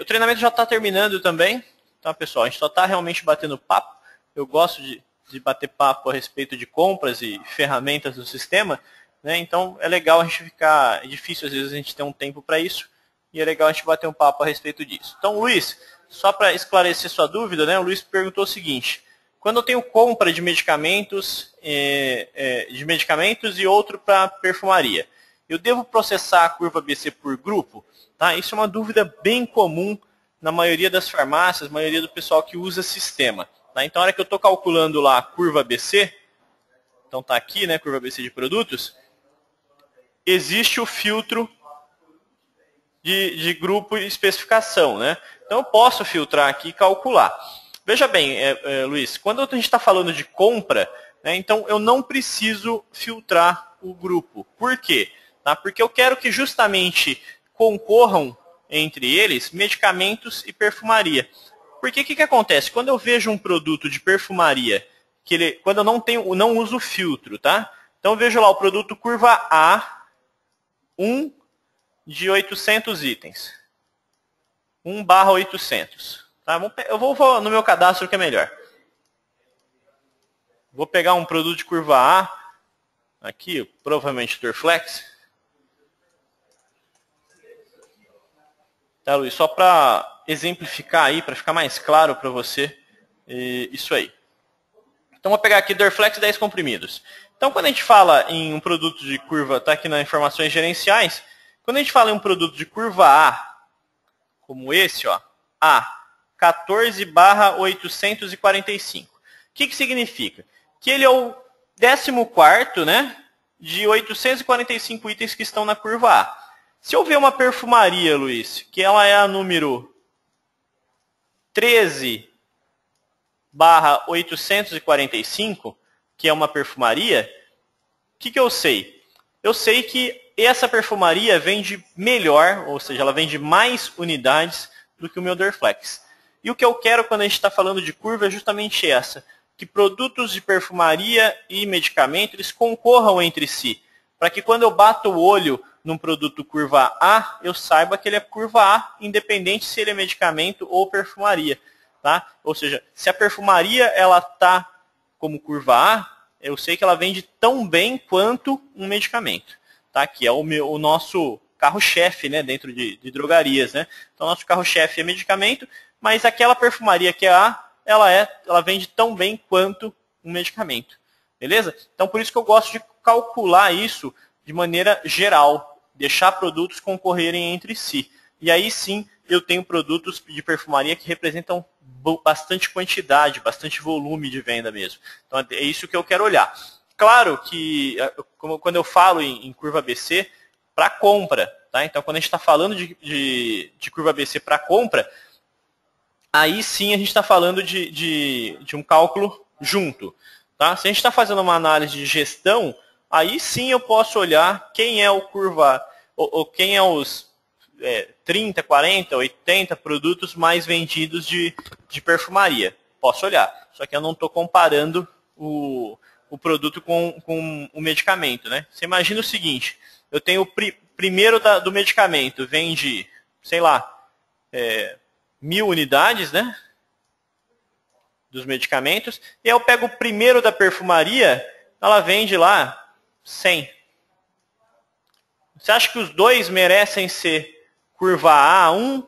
O treinamento já está terminando também, tá, pessoal? A gente só está realmente batendo papo. Eu gosto de bater papo a respeito de compras e ferramentas do sistema, né? Então é legal a gente ficar... É difícil às vezes a gente ter um tempo para isso, e é legal a gente bater um papo a respeito disso. Então, Luiz, só para esclarecer sua dúvida, né, o Luiz perguntou o seguinte: quando eu tenho compra de medicamentos e outro para perfumaria, eu devo processar a curva BC por grupo? Tá? Isso é uma dúvida bem comum na maioria das farmácias, maioria do pessoal que usa sistema. Tá? Então, na hora que eu estou calculando lá a curva ABC, então está aqui, né, curva ABC de produtos, existe o filtro de grupo e especificação. Né? Então, eu posso filtrar aqui e calcular. Veja bem, Luiz, quando a gente está falando de compra, né, então eu não preciso filtrar o grupo. Por quê? Tá? Porque eu quero que justamente concorram entre eles medicamentos e perfumaria. Porque o que acontece? Quando eu vejo um produto de perfumaria, quando eu não uso filtro, tá? Então eu vejo lá o produto curva A, 1 de 800 itens. 1/800. Tá? Eu vou no meu cadastro que é melhor. Vou pegar um produto de curva A, aqui, provavelmente Dorflex. Tá, Luiz? Só para exemplificar aí, para ficar mais claro para você, isso aí. Então, vou pegar aqui Dorflex 10 comprimidos. Então, quando a gente fala em um produto de curva, está aqui nas informações gerenciais, quando a gente fala em um produto de curva A, como esse, ó, A, 14/845. O que significa? Que ele é o 14º, né, de 845 itens que estão na curva A. Se eu ver uma perfumaria, Luiz, que ela é a número 13/845, que é uma perfumaria, o que eu sei? Eu sei que essa perfumaria vende melhor, ou seja, ela vende mais unidades do que o meu Dorflex. E o que eu quero quando a gente está falando de curva é justamente essa, que produtos de perfumaria e medicamento eles concorram entre si, para que quando eu bato o olho num produto curva A, eu saiba que ele é curva A, independente se ele é medicamento ou perfumaria. Tá? Ou seja, se a perfumaria ela está como curva A, eu sei que ela vende tão bem quanto um medicamento. Tá? Que é o nosso carro-chefe, né, dentro de drogarias. Né? Então, nosso carro-chefe é medicamento, mas aquela perfumaria que é A, ela vende tão bem quanto um medicamento. Beleza? Então, por isso que eu gosto de calcular isso de maneira geral, deixar produtos concorrerem entre si. E aí sim, eu tenho produtos de perfumaria que representam bastante quantidade, bastante volume de venda mesmo. Então, é isso que eu quero olhar. Claro que, quando eu falo em curva ABC, para compra. Tá? Então, quando a gente está falando de curva ABC para compra, aí sim a gente está falando de um cálculo junto. Tá? Se a gente está fazendo uma análise de gestão, aí sim eu posso olhar quem é o curva, ou quem é os 30, 40, 80 produtos mais vendidos de perfumaria. Posso olhar. Só que eu não estou comparando o produto com o medicamento. Né? Você imagina o seguinte, eu tenho o primeiro do medicamento, vende, sei lá, 1000 unidades, né? Dos medicamentos, e eu pego o primeiro da perfumaria, ela vende lá 100. Você acha que os dois merecem ser curva A1?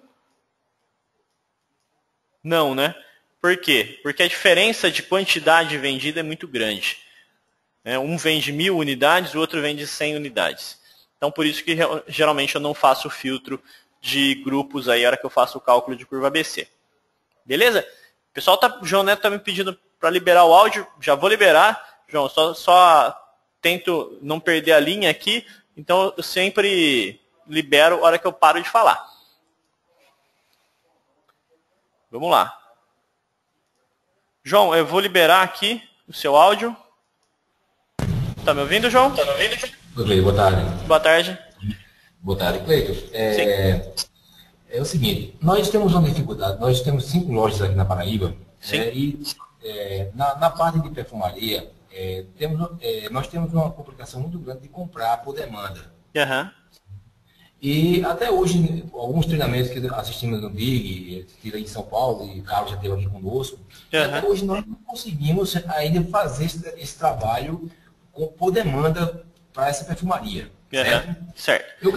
Não, né? Por quê? Porque a diferença de quantidade vendida é muito grande. Um vende 1000 unidades, o outro vende 100 unidades. Então, por isso que geralmente eu não faço o filtro de grupos aí, na hora que eu faço o cálculo de curva ABC. Beleza? O pessoal o João Neto está me pedindo para liberar o áudio, já vou liberar. João, só tento não perder a linha aqui, então eu sempre libero a hora que eu paro de falar. Vamos lá. João, eu vou liberar aqui o seu áudio. Tá me ouvindo, João? Tá me ouvindo? Oi, boa tarde. Boa tarde. Boa tarde, Cleiton. É o seguinte, nós temos uma dificuldade, nós temos 5 lojas aqui na Paraíba, na parte de perfumaria, nós temos uma complicação muito grande de comprar por demanda. Uhum. E até hoje, alguns treinamentos que assistimos no BIG, em São Paulo, e o Carlos já esteve aqui conosco, até hoje nós não conseguimos ainda fazer esse trabalho por demanda para essa perfumaria. Certo. Eu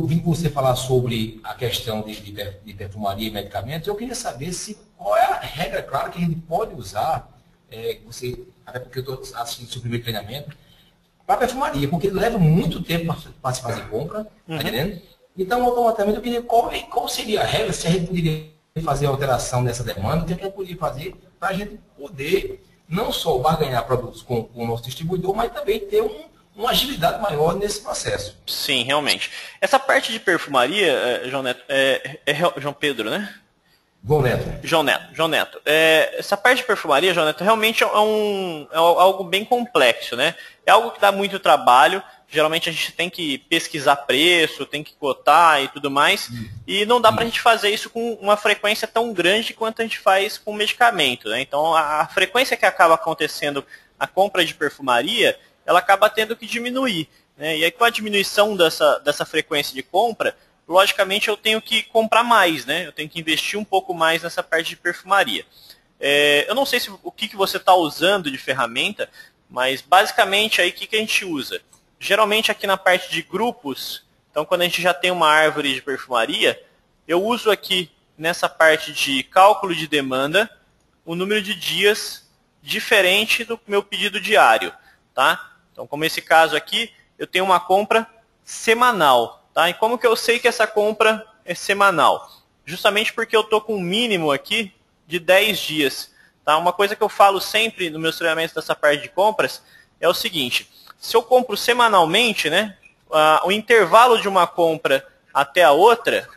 vim com você falar sobre a questão de perfumaria e medicamentos. Eu queria saber qual é a regra clara que a gente pode usar, até porque eu estou assistindo o seu primeiro treinamento, para perfumaria, porque leva muito tempo para se fazer compra, tá entendendo? Então, automaticamente, eu queria qual seria a regra, se a gente poderia fazer alteração nessa demanda, o que a gente poderia fazer para a gente poder não só barganhar produtos com o nosso distribuidor, mas também ter uma agilidade maior nesse processo. Sim, realmente. Essa parte de perfumaria, João Neto, João Pedro, né? João Neto. João Neto. Essa parte de perfumaria, João Neto, realmente é algo bem complexo, né? É algo que dá muito trabalho. Geralmente a gente tem que pesquisar preço, tem que cotar e tudo mais. E não dá pra gente fazer isso com uma frequência tão grande quanto a gente faz com medicamento, né? Então a frequência que acaba acontecendo a compra de perfumaria, ela acaba tendo que diminuir, né? E aí com a diminuição dessa frequência de compra, logicamente eu tenho que comprar mais, né? Eu tenho que investir um pouco mais nessa parte de perfumaria. Eu não sei o que você está usando de ferramenta, mas basicamente aí o que a gente usa? Geralmente aqui na parte de grupos, então quando a gente já tem uma árvore de perfumaria, eu uso aqui nessa parte de cálculo de demanda o número de dias diferente do meu pedido diário, tá? Então como esse caso aqui, eu tenho uma compra semanal, tá? E como que eu sei que essa compra é semanal? Justamente porque eu estou com um mínimo aqui de 10 dias, tá? Uma coisa que eu falo sempre nos meus treinamentos dessa parte de compras é o seguinte: se eu compro semanalmente, né, o intervalo de uma compra até a outra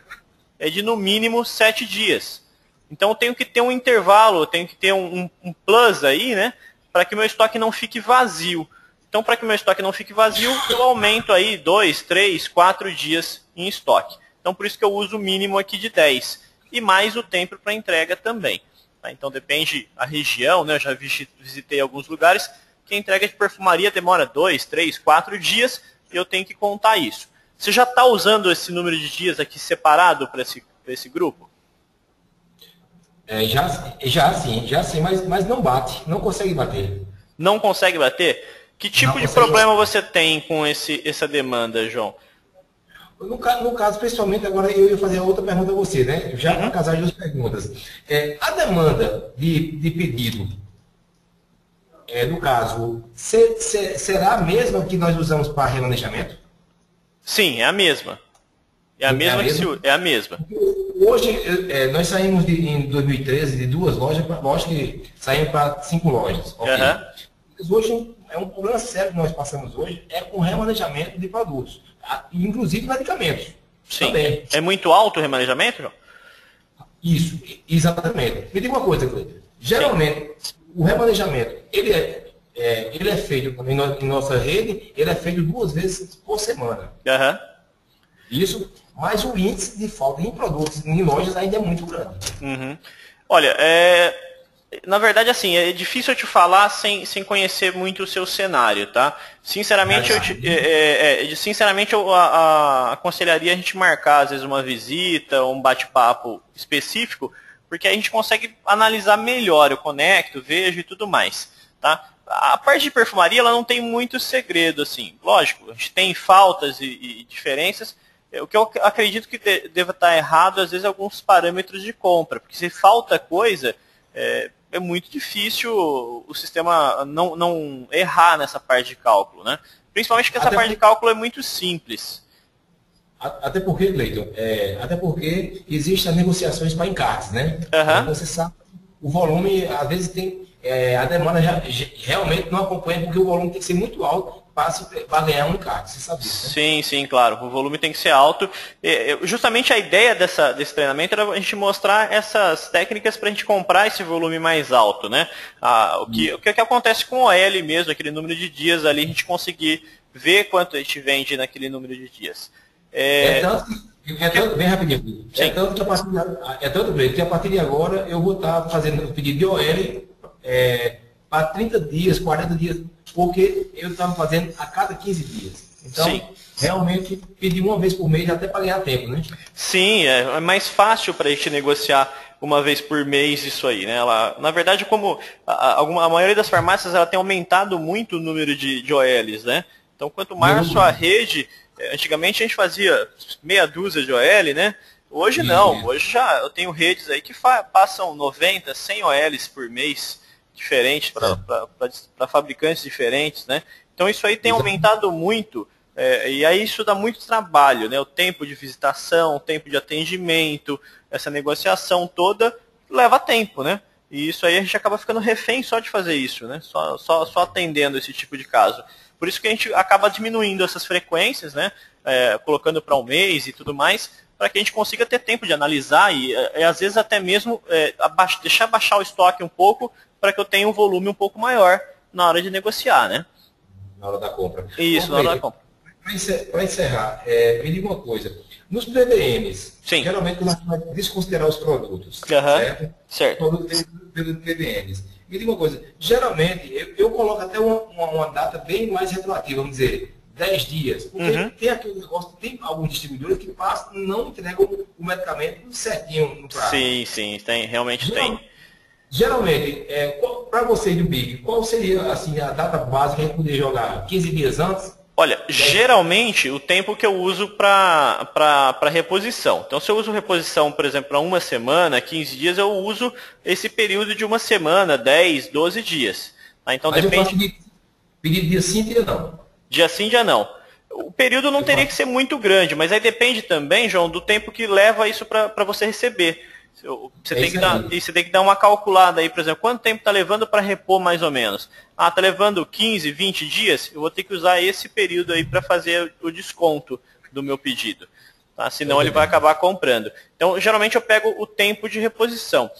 é de no mínimo 7 dias. Então eu tenho que ter um intervalo, eu tenho que ter um plus aí, né, para que o meu estoque não fique vazio. Então para que o meu estoque não fique vazio, eu aumento aí 2, 3, 4 dias em estoque. Então por isso que eu uso o mínimo aqui de 10. E mais o tempo para entrega também. Tá? Então depende da região, né, eu já visitei alguns lugares que a entrega de perfumaria demora 2, 3, 4 dias e eu tenho que contar isso. Você já está usando esse número de dias aqui separado para esse grupo? Já sim, mas não bate, não consegue bater. Não consegue bater? Que tipo de problema você tem com essa demanda, João? No caso, principalmente, agora eu ia fazer outra pergunta a você, né? Já para casar as duas perguntas. A demanda de pedido, no caso, será a mesma que nós usamos para remanejamento? Sim, é a mesma. É a mesma. Hoje, nós saímos em 2013 de 2 lojas, lógico que saímos para 5 lojas. Okay. Mas hoje, um problema sério que nós passamos hoje é com remanejamento de produtos, inclusive medicamentos. Sim. Também. É muito alto o remanejamento, João? Isso, exatamente. Me diga uma coisa, Cleiton. Geralmente, o remanejamento, ele é feito em nossa rede, ele é feito 2 vezes por semana. Isso, mas o índice de falta em produtos, em lojas, ainda é muito grande. Olha, na verdade, assim, é difícil eu te falar sem conhecer muito o seu cenário, tá? Sinceramente, eu aconselharia a gente marcar, às vezes, uma visita, um bate-papo específico, porque a gente consegue analisar melhor, eu conecto, vejo e tudo mais, tá? A parte de perfumaria, ela não tem muito segredo, assim. Lógico, a gente tem faltas e diferenças. O que eu acredito que deva estar errado, às vezes, alguns parâmetros de compra, porque se falta coisa, é muito difícil o sistema não errar nessa parte de cálculo, né? Principalmente porque essa parte de cálculo é muito simples. Até porque, Cleiton, até porque existem as negociações para encartes, né? Você sabe, o volume, às vezes, tem a demanda realmente não acompanha, porque o volume tem que ser muito alto para ganhar um encarte, você sabe disso, né? Sim, claro. O volume tem que ser alto. Justamente a ideia desse treinamento era a gente mostrar essas técnicas para a gente comprar esse volume mais alto, né? O que acontece com o OL mesmo, aquele número de dias ali, a gente conseguir ver quanto a gente vende naquele número de dias. Bem rapidinho. Que a partir de agora eu vou estar fazendo o pedido de OL para 30 dias, 40 dias, porque eu estava fazendo a cada 15 dias. Então, realmente, pedir uma vez por mês até para ganhar tempo, né? Sim, é mais fácil para a gente negociar uma vez por mês isso aí, né? Na verdade, como a maioria das farmácias ela tem aumentado muito o número de OLs, né? Então, quanto maior a sua rede, antigamente a gente fazia meia dúzia de OL, né? Hoje não, hoje já eu tenho redes aí que passam 90, 100 OLs por mês, diferentes, para fabricantes diferentes, né? Então isso aí tem aumentado muito E aí isso dá muito trabalho, né? O tempo de visitação, o tempo de atendimento, essa negociação toda leva tempo, né? E isso aí a gente acaba ficando refém só de fazer isso, né? Só atendendo esse tipo de caso. Por isso que a gente acaba diminuindo essas frequências, né? Colocando para um mês e tudo mais, para que a gente consiga ter tempo de analisar e às vezes até mesmo deixar baixar o estoque um pouco para que eu tenha um volume um pouco maior na hora de negociar, né? Na hora da compra. Isso, na hora da compra. Para encerrar, me diga uma coisa. Nos PBMs, Sim. geralmente nós vamos desconsiderar os produtos, certo? Produtos pelos PBMs. Me diga uma coisa, geralmente eu coloco até uma data bem mais retroativa, vamos dizer, 10 dias. Porque tem aquele negócio, tem alguns distribuidores que passam, não entregam o medicamento certinho no prazo. Sim, realmente tem. Geralmente, para você do Big, qual seria assim, a data básica que a gente poderia jogar? 15 dias antes? Olha, geralmente o tempo que eu uso para reposição. Então, se eu uso reposição, por exemplo, para uma semana, 15 dias, eu uso esse período de uma semana, 10, 12 dias. Tá? Então, mas depende. Eu posso pedir dia sim, dia não. Dia sim, dia não. O período não teria que ser muito grande, mas aí depende também, João, do tempo que leva isso para você receber. Você tem que dar uma calculada aí, por exemplo, quanto tempo está levando para repor mais ou menos? Está levando 15, 20 dias? Eu vou ter que usar esse período aí para fazer o desconto do meu pedido. Tá? Senão ele vai acabar comprando. Então, geralmente eu pego o tempo de reposição.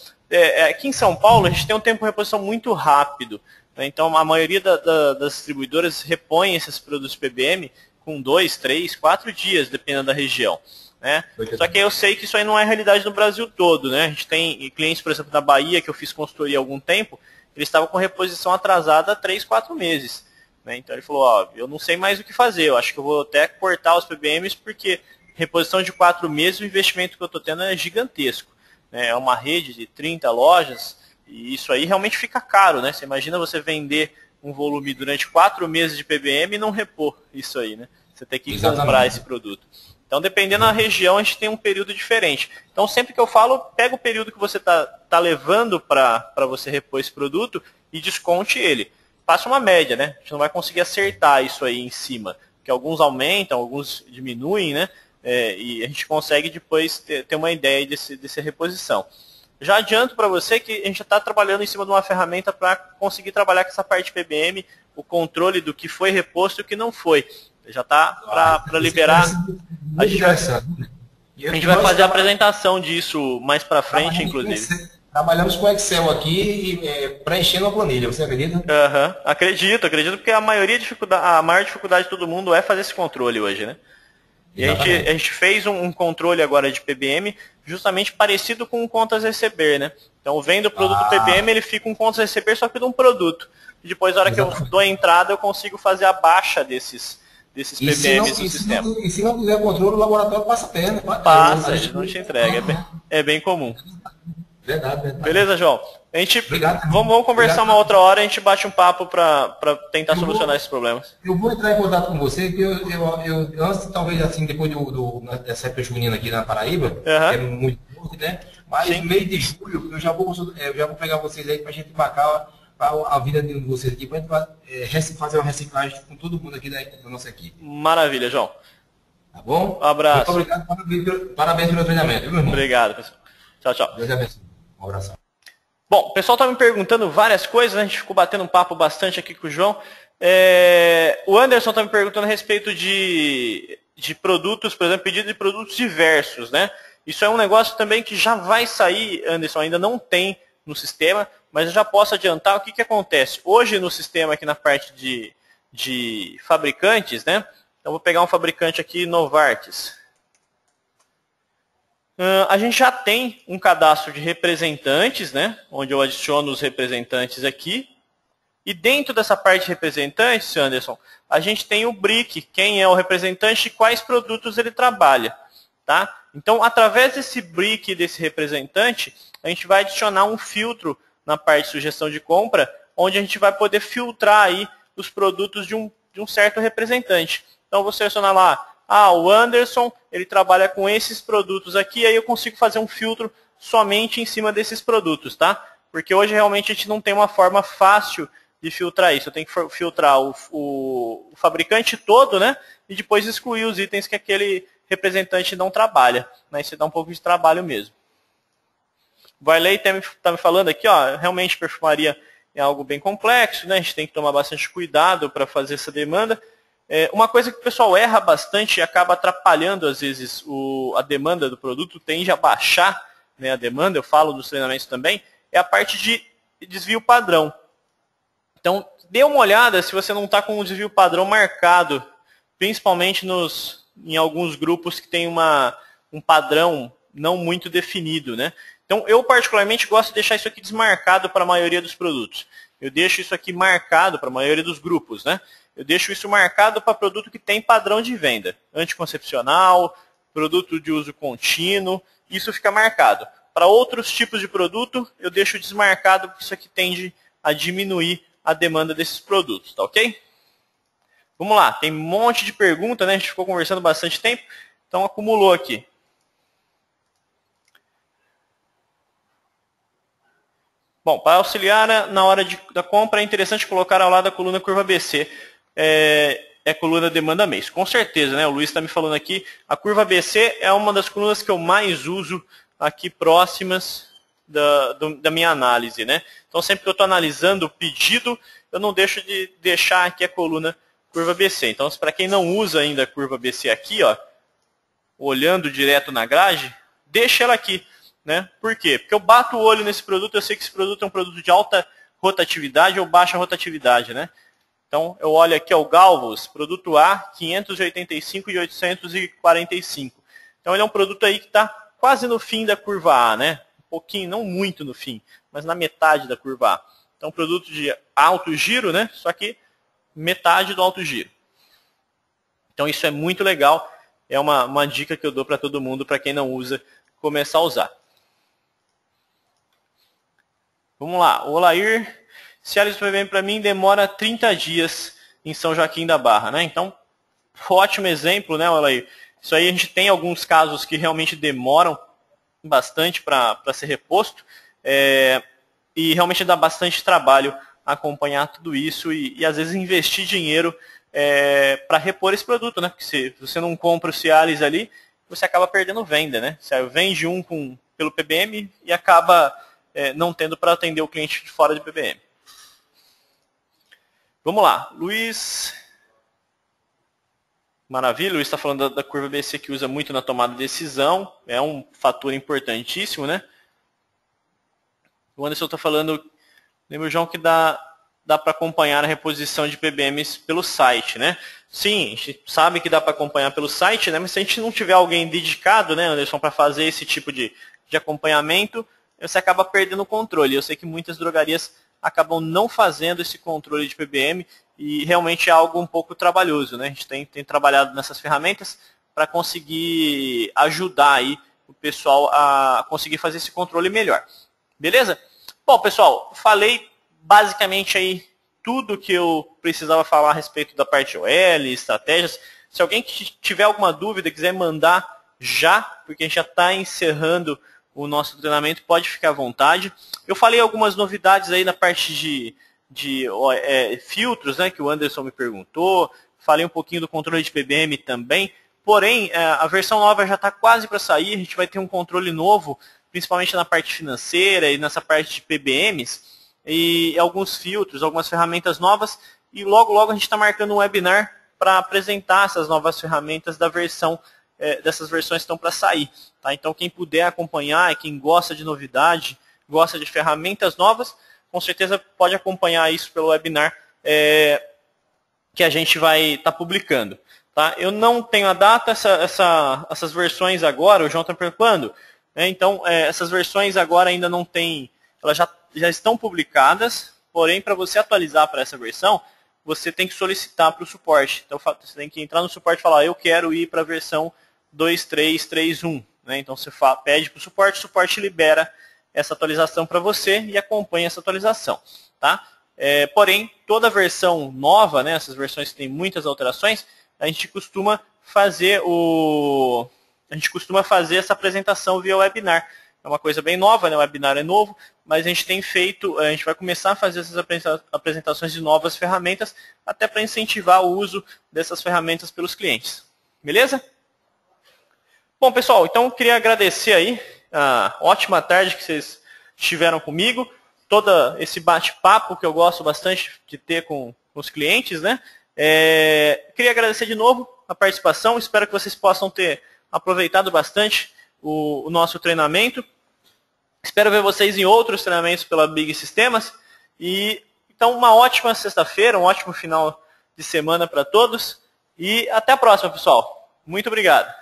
Aqui em São Paulo, a gente tem um tempo de reposição muito rápido. Né? Então, a maioria das distribuidoras repõe esses produtos PBM com 2, 3, 4 dias, dependendo da região. Né? Só que eu sei que isso aí não é realidade no Brasil todo, né? A gente tem clientes, por exemplo, da Bahia, que eu fiz consultoria há algum tempo, eles estavam com reposição atrasada há 3, 4 meses. Né? Então ele falou, eu não sei mais o que fazer, eu acho que eu vou até cortar os PBMs, porque reposição de 4 meses, o investimento que eu estou tendo é gigantesco. Né? É uma rede de 30 lojas, e isso aí realmente fica caro, né? Você imagina você vender um volume durante 4 meses de PBM e não repor isso aí, né? Você tem que comprar esse produto. Então, dependendo da região, a gente tem um período diferente. Então, sempre que eu falo, pega o período que você tá levando para você repor esse produto e desconte ele. Faça uma média, né? A gente não vai conseguir acertar isso aí em cima, porque alguns aumentam, alguns diminuem, né? E a gente consegue depois ter uma ideia dessa reposição. Já adianto para você que a gente já está trabalhando em cima de uma ferramenta para conseguir trabalhar com essa parte PBM, o controle do que foi reposto e o que não foi. Já está para liberar. A gente vai fazer a apresentação disso mais para frente, inclusive. Trabalhamos com Excel aqui e preenchendo a planilha, você acredita? Acredito, porque a maior dificuldade de todo mundo é fazer esse controle hoje, né? E a gente fez um controle agora de PBM justamente parecido com contas receber, né? Então, vendo o produto PBM, ele fica com contas receber só que de um produto. E depois, na hora que eu dou a entrada, eu consigo fazer a baixa desses PBMs no sistema. E se não tiver controle, o laboratório passa a perna. Passa, a gente não te entrega. É bem comum. Verdade. Beleza, João? Vamos conversar uma outra hora, a gente bate um papo para tentar solucionar esses problemas. Eu vou entrar em contato com você, que eu antes, talvez assim, depois dessa época junina aqui na Paraíba, que é muito forte, né? Mas no mês de julho, eu já vou pegar vocês aí para a gente marcar a vida de vocês aqui, para a gente fazer uma reciclagem com todo mundo aqui da nossa equipe. Maravilha, João. Tá bom? Um abraço. Muito obrigado, parabéns pelo treinamento, meu irmão. Obrigado, pessoal. Tchau. Deus abençoe. Um abraço. Bom, o pessoal está me perguntando várias coisas, né? A gente ficou batendo um papo bastante aqui com o João. O Anderson está me perguntando a respeito de produtos, por exemplo, pedido de produtos diversos, né? Isso é um negócio também que já vai sair, Anderson, ainda não tem no sistema, mas eu já posso adiantar o que acontece. Hoje no sistema aqui na parte de fabricantes, né? Então vou pegar um fabricante aqui, Novartis. A gente já tem um cadastro de representantes, né? Onde eu adiciono os representantes aqui. E dentro dessa parte de representantes, Anderson, a gente tem o BRIC, quem é o representante e quais produtos ele trabalha. Tá? Então, através desse BRIC, desse representante, a gente vai adicionar um filtro na parte de sugestão de compra, onde a gente vai poder filtrar aí os produtos de um certo representante. Então, eu vou selecionar lá, o Anderson, ele trabalha com esses produtos aqui, aí eu consigo fazer um filtro somente em cima desses produtos, tá? Porque hoje realmente a gente não tem uma forma fácil de filtrar isso. Eu tenho que filtrar o fabricante todo, né? E depois excluir os itens que aquele representante não trabalha. Né? Isso dá um pouco de trabalho mesmo. O Varley está me falando aqui, ó, realmente perfumaria é algo bem complexo, né? A gente tem que tomar bastante cuidado para fazer essa demanda. Uma coisa que o pessoal erra bastante e acaba atrapalhando, às vezes, a demanda do produto, tende a baixar, né, a demanda, eu falo dos treinamentos também, é a parte de desvio padrão. Então, dê uma olhada se você não está com um desvio padrão marcado, principalmente em alguns grupos que tem um padrão não muito definido, né? Então, eu particularmente gosto de deixar isso aqui desmarcado para a maioria dos produtos. Eu deixo isso aqui marcado para a maioria dos grupos, né? Eu deixo isso marcado para produto que tem padrão de venda. Anticoncepcional, produto de uso contínuo, isso fica marcado. Para outros tipos de produto, eu deixo desmarcado, porque isso aqui tende a diminuir a demanda desses produtos, tá ok? Vamos lá, tem um monte de pergunta, né? A gente ficou conversando bastante tempo, então acumulou aqui. Bom, para auxiliar na hora da compra, é interessante colocar ao lado da coluna curva BC. É a coluna demanda mês. Com certeza, né? O Luiz está me falando aqui. A curva BC é uma das colunas que eu mais uso aqui próximas da minha análise, né? Então, sempre que eu estou analisando o pedido, eu não deixo de deixar aqui a coluna curva BC. Então, para quem não usa ainda a curva BC aqui, ó, olhando direto na grade, deixa ela aqui. Né? Por quê? Porque eu bato o olho nesse produto, eu sei que esse produto é um produto de alta rotatividade ou baixa rotatividade. Né? Então, eu olho aqui ó, o Galvos, produto A, 585 e 845. Então, ele é um produto aí que está quase no fim da curva A, né? Um pouquinho, não muito no fim, mas na metade da curva A. Então, produto de alto giro, né? Só que metade do alto giro. Então, isso é muito legal. É uma dica que eu dou para todo mundo, para quem não usa, começar a usar. Vamos lá, o Olair, Cialis do PBM para mim demora 30 dias em São Joaquim da Barra, né? Então, ótimo exemplo, né, Olair? Isso aí a gente tem alguns casos que realmente demoram bastante para ser reposto e realmente dá bastante trabalho acompanhar tudo isso e às vezes investir dinheiro para repor esse produto, né? Porque se você não compra o Cialis ali, você acaba perdendo venda, né? Você vende pelo PBM e acaba não tendo para atender o cliente de fora de PBM. Vamos lá, Luiz. Maravilha, Luiz está falando da curva BC que usa muito na tomada de decisão. É um fator importantíssimo, né? O Anderson está falando, lembra, João, que dá para acompanhar a reposição de PBMs pelo site, né? Sim, a gente sabe que dá para acompanhar pelo site, né? Mas se a gente não tiver alguém dedicado, né, Anderson, para fazer esse tipo de acompanhamento, você acaba perdendo o controle. Eu sei que muitas drogarias acabam não fazendo esse controle de PBM e realmente é algo um pouco trabalhoso, né? A gente tem trabalhado nessas ferramentas para conseguir ajudar aí o pessoal a conseguir fazer esse controle melhor. Beleza? Bom, pessoal, falei basicamente aí tudo que eu precisava falar a respeito da parte OL, estratégias. Se alguém tiver alguma dúvida, quiser mandar já, porque a gente já está encerrando o nosso treinamento, pode ficar à vontade. Eu falei algumas novidades aí na parte de filtros, né, que o Anderson me perguntou. Falei um pouquinho do controle de PBM também. Porém, a versão nova já está quase para sair. A gente vai ter um controle novo, principalmente na parte financeira e nessa parte de PBMs. E alguns filtros, algumas ferramentas novas. E logo, logo a gente está marcando um webinar para apresentar essas novas ferramentas da versão dessas versões que estão para sair. Tá? Então, quem puder acompanhar, quem gosta de novidade, gosta de ferramentas novas, com certeza pode acompanhar isso pelo webinar que a gente vai estar publicando. Tá? Eu não tenho a data, essas versões agora, o João está preocupando. Então, essas versões agora ainda não tem, elas já estão publicadas, porém, para você atualizar para essa versão, você tem que solicitar para o suporte. Então, você tem que entrar no suporte e falar, eu quero ir para a versão 2.3.3.1. Né? Então, você pede para o suporte libera essa atualização para você e acompanha essa atualização. Tá? Porém, toda versão nova, né, essas versões que têm muitas alterações, a gente costuma fazer essa apresentação via webinar. é uma coisa bem nova, né? O webinar é novo, mas a gente vai começar a fazer essas apresentações de novas ferramentas, até para incentivar o uso dessas ferramentas pelos clientes. Beleza? Bom, pessoal, então queria agradecer aí a ótima tarde que vocês tiveram comigo, todo esse bate-papo que eu gosto bastante de ter com os clientes, né? Queria agradecer de novo a participação, espero que vocês possam ter aproveitado bastante o nosso treinamento. Espero ver vocês em outros treinamentos pela Big Sistemas. E então, uma ótima sexta-feira, um ótimo final de semana para todos. E até a próxima, pessoal. Muito obrigado.